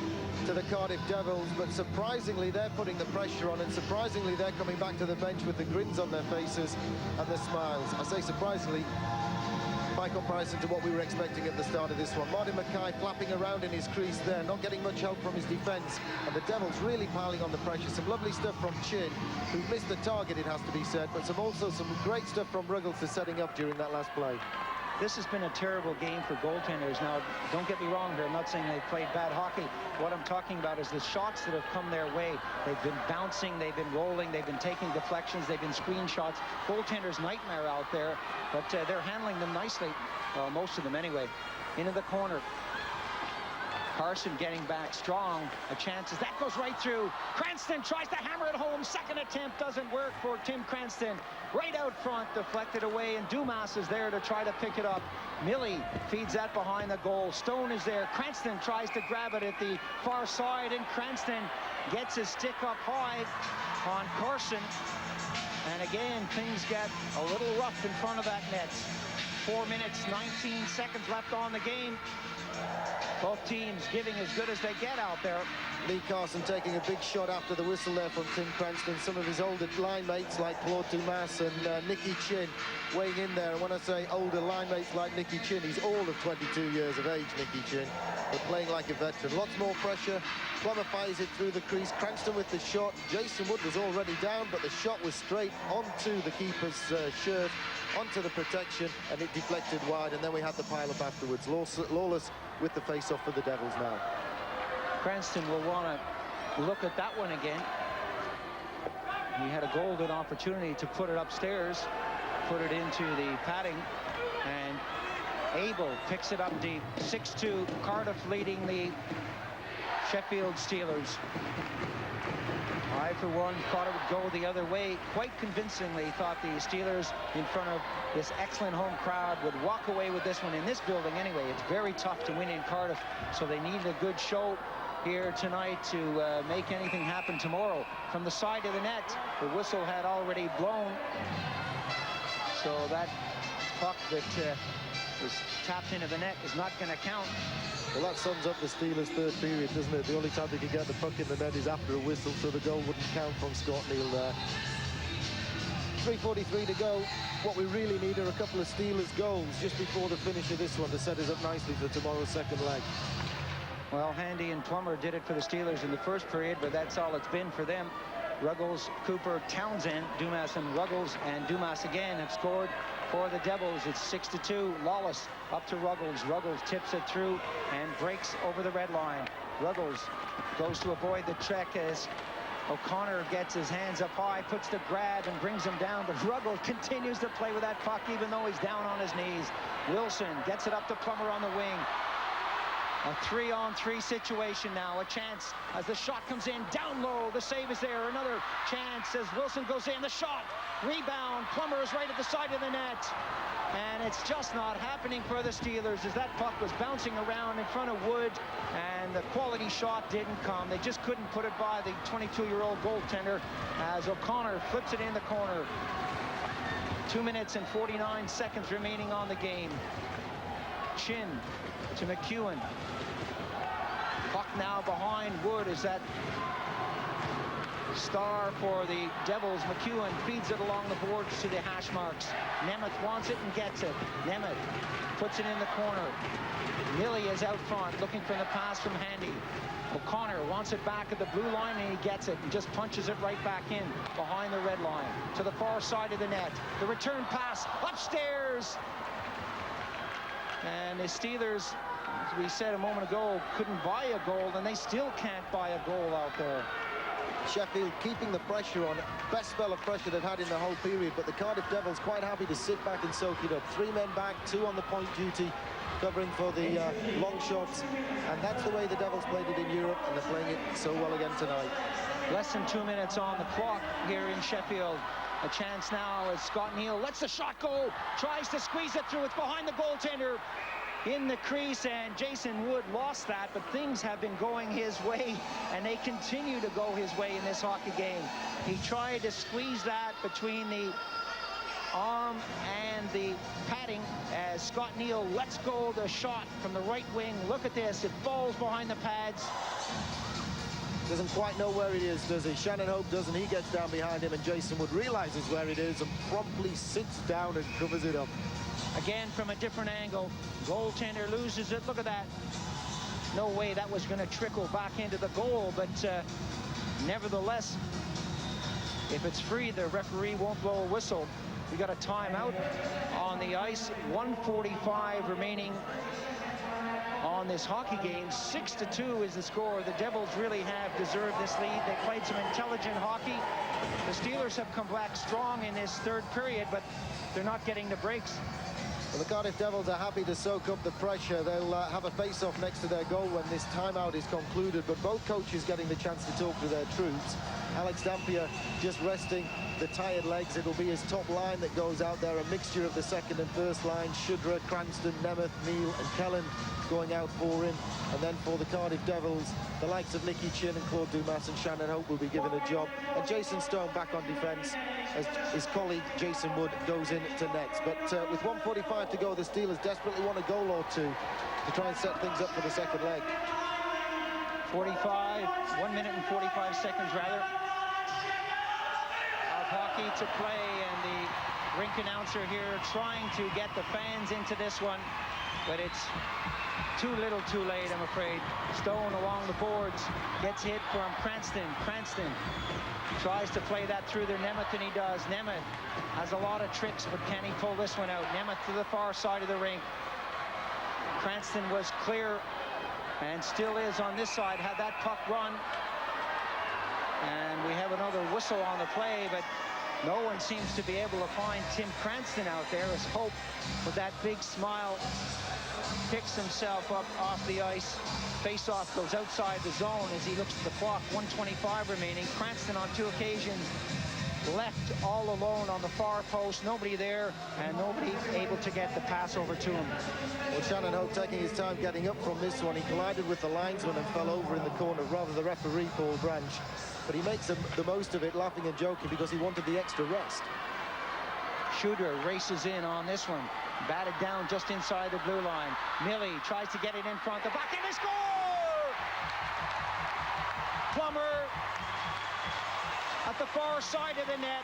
G: to the Cardiff Devils, but surprisingly they're putting the pressure on, and surprisingly they're coming back to the bench with the grins on their faces and the smiles. I say surprisingly by comparison to what we were expecting at the start of this one. Martin Mackay flapping around in his crease there, not getting much help from his defence, and the Devils really piling on the pressure. Some lovely stuff from Chin, who missed the target, it has to be said, but also some great stuff from Ruggles for setting up during that last play.
F: This has been a terrible game for goaltenders. Now, don't get me wrong here. I'm not saying they've played bad hockey. What I'm talking about is the shots that have come their way. They've been bouncing, they've been rolling, they've been taking deflections, they've been screen shots. Goaltenders' nightmare out there, but they're handling them nicely. Most of them anyway. Into the corner. Carson getting back strong. A chance as that goes right through. Cranston tries to hammer it home. Second attempt doesn't work for Tim Cranston. Right out front, deflected away, and Dumas is there to try to pick it up. Millie feeds that behind the goal. Stone is there. Cranston tries to grab it at the far side, and Cranston gets his stick up high on Carson. And again, things get a little rough in front of that net. 4 minutes, 19 seconds left on the game. Both teams giving as good as they get out there.
G: Lee Carson taking a big shot after the whistle there from Tim Cranston. Some of his older line mates like Claude Dumas and Nicky Chin weighing in there. And when I say older line mates like Nicky Chin, he's all of 22 years of age, Nicky Chin, but playing like a veteran. Lots more pressure. Plummer fires it through the crease. Cranston with the shot. Jason Wood was already down, but the shot was straight onto the keeper's shirt, onto the protection, and it deflected wide, and then we had the pile-up afterwards. Lawless with the face-off for the Devils now.
F: Cranston will want to look at that one again. He had a golden opportunity to put it upstairs, put it into the padding, and Abel picks it up deep. 6-2, Cardiff leading the Sheffield Steelers. I, for one, thought it would go the other way quite convincingly. Thought the Steelers, in front of this excellent home crowd, would walk away with this one in this building anyway. It's very tough to win in Cardiff, so they needed a good show here tonight to make anything happen tomorrow. From the side of the net, the whistle had already blown, so that puck that was tapped into the net is not going to count.
G: Well, that sums up the Steelers' third period, doesn't it? The only time they can get the puck in the net is after a whistle, so the goal wouldn't count from Scott Neal there. 3:43 to go. What we really need are a couple of Steelers goals just before the finish of this one to set us up nicely for tomorrow's second leg.
F: Well, Handy and Plummer did it for the Steelers in the first period, but that's all it's been for them. Ruggles, Cooper, Townsend, Dumas, and Ruggles, and Dumas again have scored for the Devils. It's 6-2. Lawless up to Ruggles. Ruggles tips it through and breaks over the red line. Ruggles goes to avoid the check as O'Connor gets his hands up high, puts the grab and brings him down, but Ruggles continues to play with that puck even though he's down on his knees. Wilson gets it up to Plummer on the wing. A 3-on-3 situation now. A chance as the shot comes in down low. The save is there. Another chance as Wilson goes in. The shot. Rebound. Plummer is right at the side of the net. And it's just not happening for the Steelers as that puck was bouncing around in front of Wood. And the quality shot didn't come. They just couldn't put it by the 22-year-old goaltender as O'Connor flips it in the corner. 2 minutes and 49 seconds remaining on the game. Chin to McEwen. Puck now behind Wood as that star for the Devils. McEwen feeds it along the boards to the hash marks. Nemeth wants it and gets it. Nemeth puts it in the corner. Millie is out front looking for the pass from Handy. O'Connor wants it back at the blue line and he gets it and just punches it right back in behind the red line to the far side of the net. The return pass upstairs. And the Steelers, as we said a moment ago, couldn't buy a goal, and they still can't buy a goal out there.
G: Sheffield keeping the pressure on. Best spell of pressure they've had in the whole period, but the Cardiff Devils quite happy to sit back and soak it up. 3 men back, 2 on the point duty, covering for the long shots, and that's the way the Devils played it in Europe, and they're playing it so well again tonight.
F: Less than 2 minutes on the clock here in Sheffield. A chance now as Scott Neal lets the shot go, tries to squeeze it through. It's behind the goaltender in the crease, and Jason Wood lost that, but things have been going his way, and they continue to go his way in this hockey game. He tried to squeeze that between the arm and the padding as Scott Neal lets go the shot from the right wing. Look at this, it falls behind the pads.
G: Doesn't quite know where it is, does he? Shannon Hope doesn't. He gets down behind him, and Jason Wood realizes where it is and promptly sits down and covers it up.
F: Again from a different angle. Goaltender loses it. Look at that. No way that was going to trickle back into the goal, but nevertheless, if it's free, the referee won't blow a whistle. We got a timeout on the ice. 1:45 remaining on this hockey game. 6-2 is the score. The Devils really have deserved this lead. They played some intelligent hockey. The Steelers have come back strong in this third period, but they're not getting the breaks.
G: Well, the Cardiff Devils are happy to soak up the pressure. They'll have a face-off next to their goal when this timeout is concluded, but both coaches getting the chance to talk to their troops. Alex Dampier just resting the tired legs. It'll be his top line that goes out there, a mixture of the second and first line. Shudra, Cranston, Nemeth, Neal and Kellen going out for him. And then for the Cardiff Devils, the likes of Nicky Chin and Claude Dumas and Shannon Hope will be given a job. And Jason Stone back on defence as his colleague Jason Wood goes in to nets. But with 1:45 to go, the Steelers desperately want a goal or two to try and set things up for the second leg.
F: 1 minute and 45 seconds rather of hockey to play, and the rink announcer here trying to get the fans into this one, but it's too little too late, I'm afraid. Stone along the boards gets hit from Cranston. Cranston tries to play that through their Nemeth, and he does. Nemeth has a lot of tricks, but can he pull this one out? Nemeth to the far side of the rink. Cranston was clear and still is on this side. Had that puck run, and we have another whistle on the play, but no one seems to be able to find Tim Cranston out there as Hope, with that big smile, picks himself up off the ice. Face-off goes outside the zone as he looks at the clock. 1:25 remaining. Cranston on 2 occasions left all alone on the far post. Nobody there, and nobody able to get the pass over to him.
G: Well, Shannon Hope taking his time getting up from this one. He collided with the linesman and fell over in the corner, rather the referee, Paul Branch. But he makes the most of it, laughing and joking, because he wanted the extra rest.
F: Shooter races in on this one. Batted down just inside the blue line. Millie tries to get it in front. The back end, they score! Plummer at the far side of the net.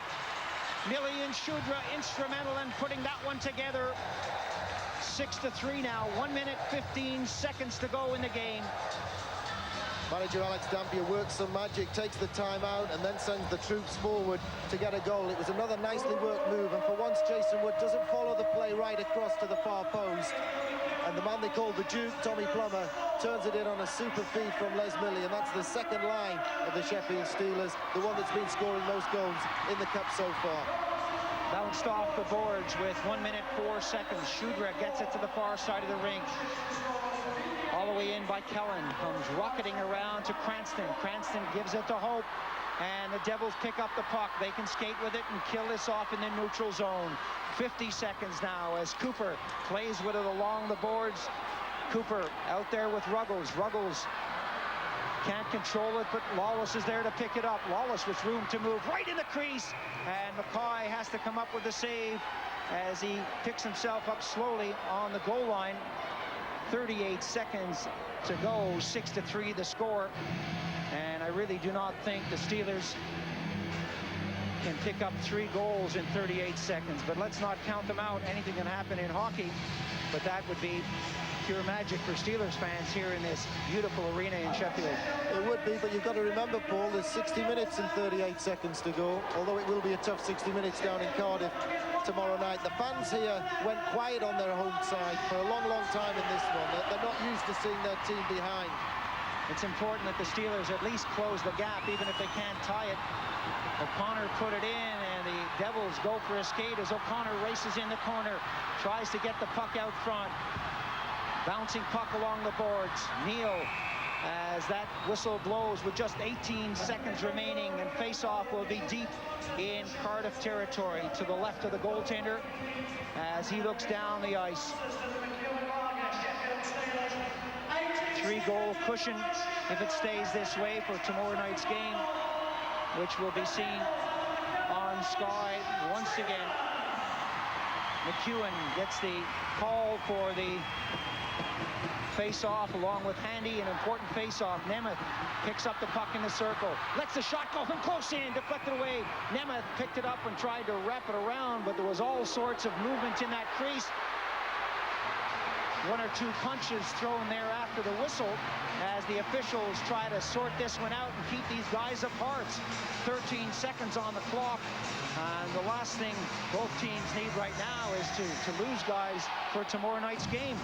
F: Millie and Shudra instrumental in putting that one together. 6-3 now. 1 minute, 15 seconds to go in the game.
G: Manager Alex Dampier works some magic, takes the time out, and then sends the troops forward to get a goal. It was another nicely worked move, and for once Jason Wood doesn't follow the play right across to the far post. And the man they called the Duke, Tommy Plummer, turns it in on a super feed from Les Millie, and that's the second line of the Sheffield Steelers, the one that's been scoring most goals in the Cup so far.
F: Bounced off the boards with 1 minute, 4 seconds. Shudra gets it to the far side of the rink. All the way in by Kellen. Comes rocketing around to Cranston. Cranston gives it to Hope. And the Devils pick up the puck. They can skate with it and kill this off in the neutral zone. 50 seconds now as Cooper plays with it along the boards. Cooper out there with Ruggles. Ruggles can't control it, but Lawless is there to pick it up. Lawless with room to move right in the crease. And McCoy has to come up with the save as he picks himself up slowly on the goal line. 38 seconds to go, 6-3 the score. And I really do not think the Steelers can pick up 3 goals in 38 seconds. But let's not count them out. Anything can happen in hockey. But that would be pure magic for Steelers fans here in this beautiful arena in Sheffield.
G: It would be, but you've got to remember, Paul, there's 60 minutes and 38 seconds to go, although it will be a tough 60 minutes down in Cardiff tomorrow night. The fans here went quiet on their home side for a long, long time in this one. They're not used to seeing their team behind.
F: It's important that the Steelers at least close the gap, even if they can't tie it. O'Connor put it in, and the Devils go for a skate as O'Connor races in the corner, tries to get the puck out front. Bouncing puck along the boards. Neal, as that whistle blows with just 18 seconds remaining, and face-off will be deep in Cardiff territory to the left of the goaltender as he looks down the ice. 3-goal cushion if it stays this way for tomorrow night's game, which will be seen on Sky once again. McEwen gets the call for the face-off along with Handy, an important face-off. Nemeth picks up the puck in the circle, lets the shot go from close in, deflected away. Nemeth picked it up and tried to wrap it around, but there was all sorts of movement in that crease. 1 or 2 punches thrown there after the whistle as the officials try to sort this one out and keep these guys apart. 13 seconds on the clock, and the last thing both teams need right now is to lose guys for tomorrow night's game.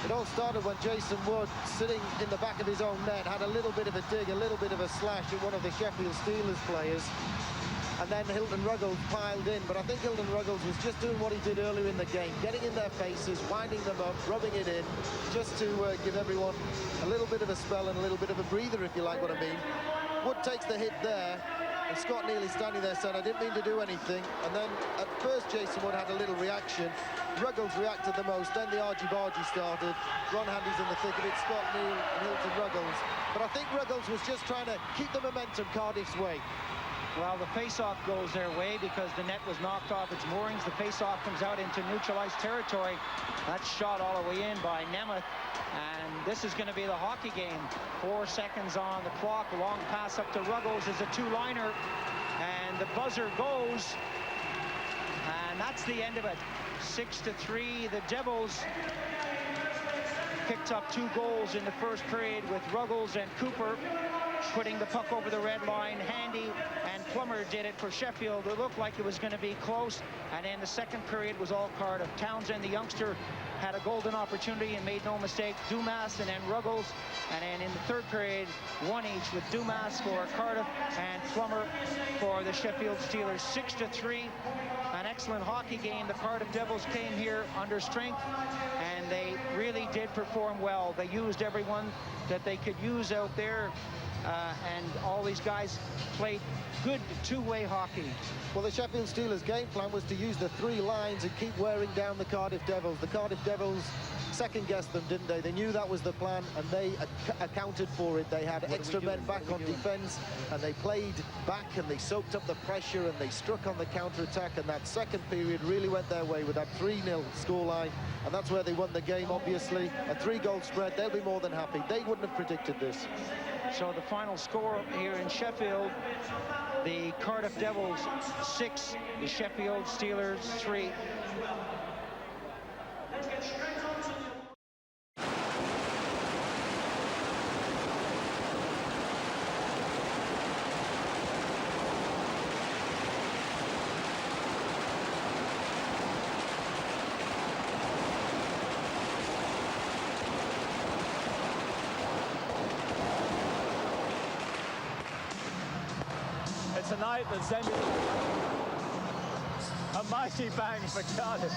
G: It all started when Jason Wood, sitting in the back of his own net, had a little bit of a dig, a little bit of a slash at one of the Sheffield Steelers players. And then Hilton Ruggles piled in, but I think Hilton Ruggles was just doing what he did earlier in the game, getting in their faces, winding them up, rubbing it in, just to give everyone a little bit of a spell and a little bit of a breather, if you like what I mean. Wood takes the hit there, and Scott Neely standing there saying, I didn't mean to do anything. And then at first Jason Wood had a little reaction. Ruggles reacted the most, then the argy-bargy started. Ron Handy's in the thick of it, Scott Neal and Hilton Ruggles. But I think Ruggles was just trying to keep the momentum Cardiff's way.
F: Well, the face-off goes their way because the net was knocked off its moorings. The face-off comes out into neutralized territory. That's shot all the way in by Nemeth. And this is going to be the hockey game. 4 seconds on the clock. A long pass up to Ruggles is a 2-liner. And the buzzer goes. And that's the end of it. 6-3. The Devils picked up 2 goals in the first period with Ruggles and Cooper putting the puck over the red line. Handy and Plummer did it for Sheffield. It looked like it was going to be close, and then the second period was all Cardiff. Townsend, the youngster, had a golden opportunity and made no mistake. Dumas and then Ruggles, and then in the third period, 1 each with Dumas for Cardiff and Plummer for the Sheffield Steelers. 6-3, an excellent hockey game. The Cardiff Devils came here under strength, and they really did perform well. They used everyone that they could use out there. And all these guys played good two-way hockey.
G: Well, the Sheffield Steelers' game plan was to use the 3 lines and keep wearing down the Cardiff Devils. The Cardiff Devils second-guessed them, didn't they? They knew that was the plan, and they accounted for it. They had extra men back on defense, and they played back, and they soaked up the pressure, and they struck on the counter-attack, and that second period really went their way with that 3-0 scoreline, and that's where they won the game, obviously. A 3-goal spread, they'll be more than happy. They wouldn't have predicted this.
F: So the final score here in Sheffield, the Cardiff Devils 6, the Sheffield Steelers 3.
B: It's a night that's ended a mighty bang for Cardiff.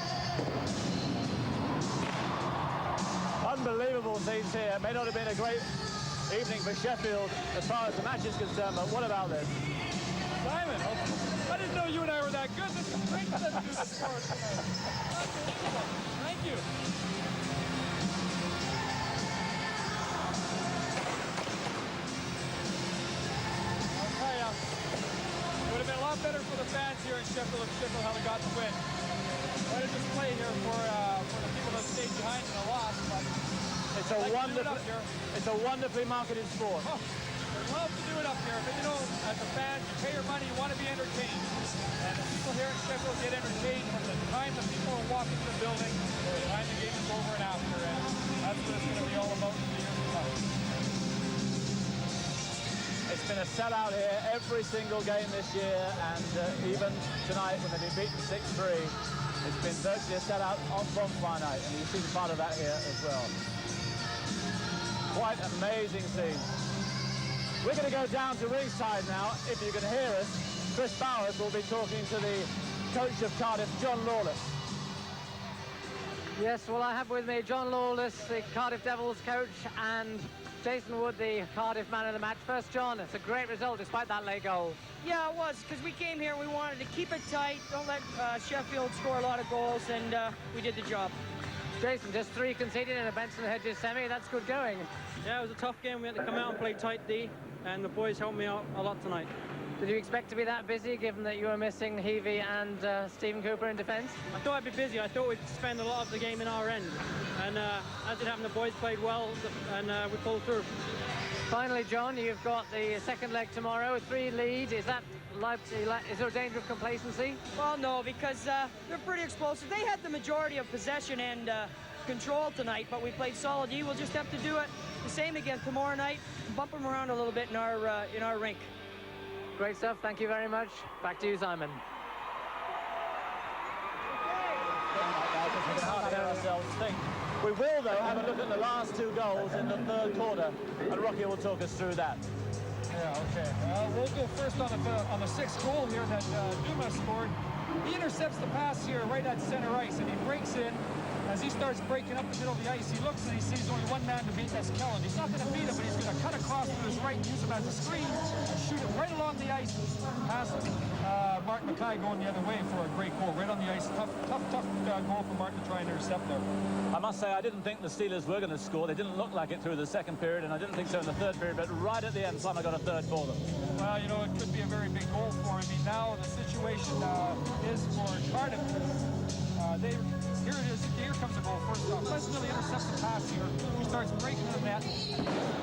B: Unbelievable scenes here. May not have been a great evening for Sheffield as far as the match is concerned, but what about this?
A: Simon, I didn't know you and I were that good. This is great to do this for us tonight. Thank you. I'll tell you, it would have been a lot better for the fans here in Sheffield if Sheffield hadn't got the win. Quite a display here for the people that stayed behind in the loss, but
B: it's a wonderfully marketed sport.
A: Oh, I'd love to do it up here, but you know, as a fan, you pay your money, you want to be entertained. And the people here in Sheffield get entertained from the time the people are walking to the building to the time the game is over and after. And that's what it's going to be all about in the years to come.
B: It's been a sellout here every single game this year, and even tonight when they've been beaten 6-3, it's been virtually a sellout on bonfire night, and you see the part of that here as well. Quite amazing scene. We're going to go down to ringside now. If you can hear us, Chris Bowers will be talking to the coach of Cardiff, John Lawless.
I: Yes, well, I have with me John Lawless, the Cardiff Devils coach, and Jason Wood, the Cardiff man of the match. First, John, it's a great result despite that late goal.
K: Yeah, it was, because we came here and we wanted to keep it tight, don't let Sheffield score a lot of goals, and we did the job.
I: Jason, just 3 conceded in a Benson Hedges semi. That's good going.
K: Yeah, it was a tough game. We had to come out and play tight D, and the boys helped me out a lot tonight.
I: Did you expect to be that busy, given that you were missing Heavey and Stephen Cooper in defence?
K: I thought I'd be busy. I thought we'd spend a lot of the game in our end. And as it happened, the boys played well, and we pulled through.
I: Finally, John, you've got the second leg tomorrow, 3 lead. Is that is there a danger of complacency?
K: Well, no, because they're pretty explosive. They had the majority of possession and control tonight, but we played solid D. We'll just have to do it the same again tomorrow night, bump them around a little bit in our rink.
I: Great stuff. Thank you very much. Back to you, Simon.
B: We will, though, have a look at the last 2 goals in the third quarter, and Rocky will talk us through that.
A: Yeah, okay. We'll go first on the 6th goal here that Duma scored. He intercepts the pass here right at center ice, and he breaks in. As he starts breaking up the middle of the ice, he looks and he sees only one man to beat, that's Kelland. He's not going to beat him, but he's going to cut across to his right and use him as a screen and shoot it right along the ice past Martin Mackay going the other way for a great goal. Right on the ice. Tough goal for Martin to try and intercept there.
B: I must say, I didn't think the Steelers were going to score. They didn't look like it through the second period, and I didn't think so in the third period, but right at the end, Simon got a third for them.
A: Well, you know, it could be a very big goal for him. I mean, now the situation is for Cardiff. Here it is. Here comes the goal. First off, Pleasant really intercepts the pass here. He starts breaking the net.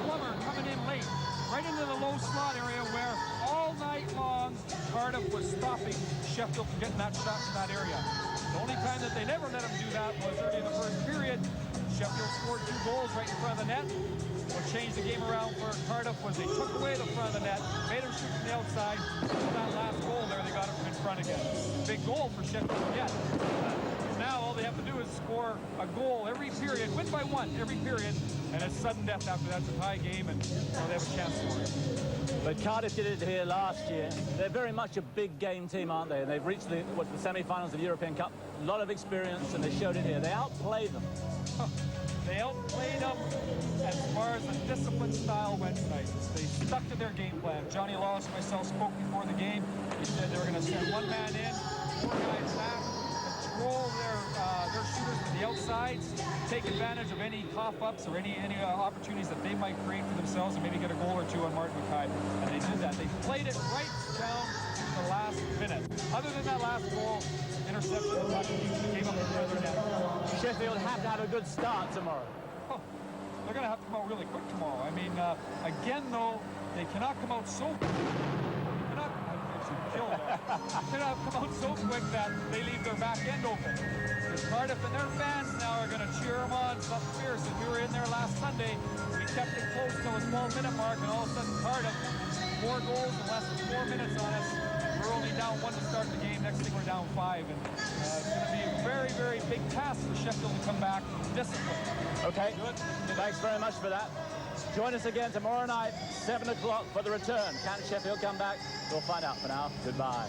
A: Plummer coming in late, right into the low slot area where all night long Cardiff was stopping Sheffield from getting that shot from that area. The only time that they never let him do that was early in the first period. Sheffield scored 2 goals right in front of the net. What changed the game around for Cardiff was they took away the front of the net, made him shoot from the outside. So that last goal there, they got him from in front again. Big goal for Sheffield again. Now all they have to do is score a goal every period, win by 1 every period, and it's sudden death after that's a tie game, and they have a chance for it.
B: But Cardiff did it here last year. They're very much a big game team, aren't they? And they've reached the semi-finals of the European Cup. A lot of experience, and they showed it here. They outplayed them.
A: They outplayed them as far as the discipline style went tonight. They stuck to their game plan. Johnny Lawless and myself spoke before the game. He said they were going to send 1 man in, 4 guys back, control their shooters to the outsides, take advantage of any pop-ups or any opportunities that they might create for themselves, and maybe get a goal or 2 on Martin Mackay. And they did that. They played it right down to the last minute. Other than that last goal, interception, the puck came up with the other net.
B: Sheffield have to have a good start tomorrow.
A: Oh, they're going to have to come out really quick tomorrow. I mean, again, though, they cannot come out so quick. They cannot come out so quick that they leave their back end open. Because Cardiff and their fans now are going to cheer them on something fierce. If we were in there last Sunday, we kept it close to a 12-minute mark, and all of a sudden Cardiff, 4 goals in less than 4 minutes on us. We're only down 1 to start the game. Next thing we're down 5. And it's going to be a very, very big task for Sheffield to come back disciplined.
B: Okay, good. Thanks very much for that. Join us again tomorrow night, 7 o'clock for the return. Can Sheffield come back? We'll find out. For now, goodbye.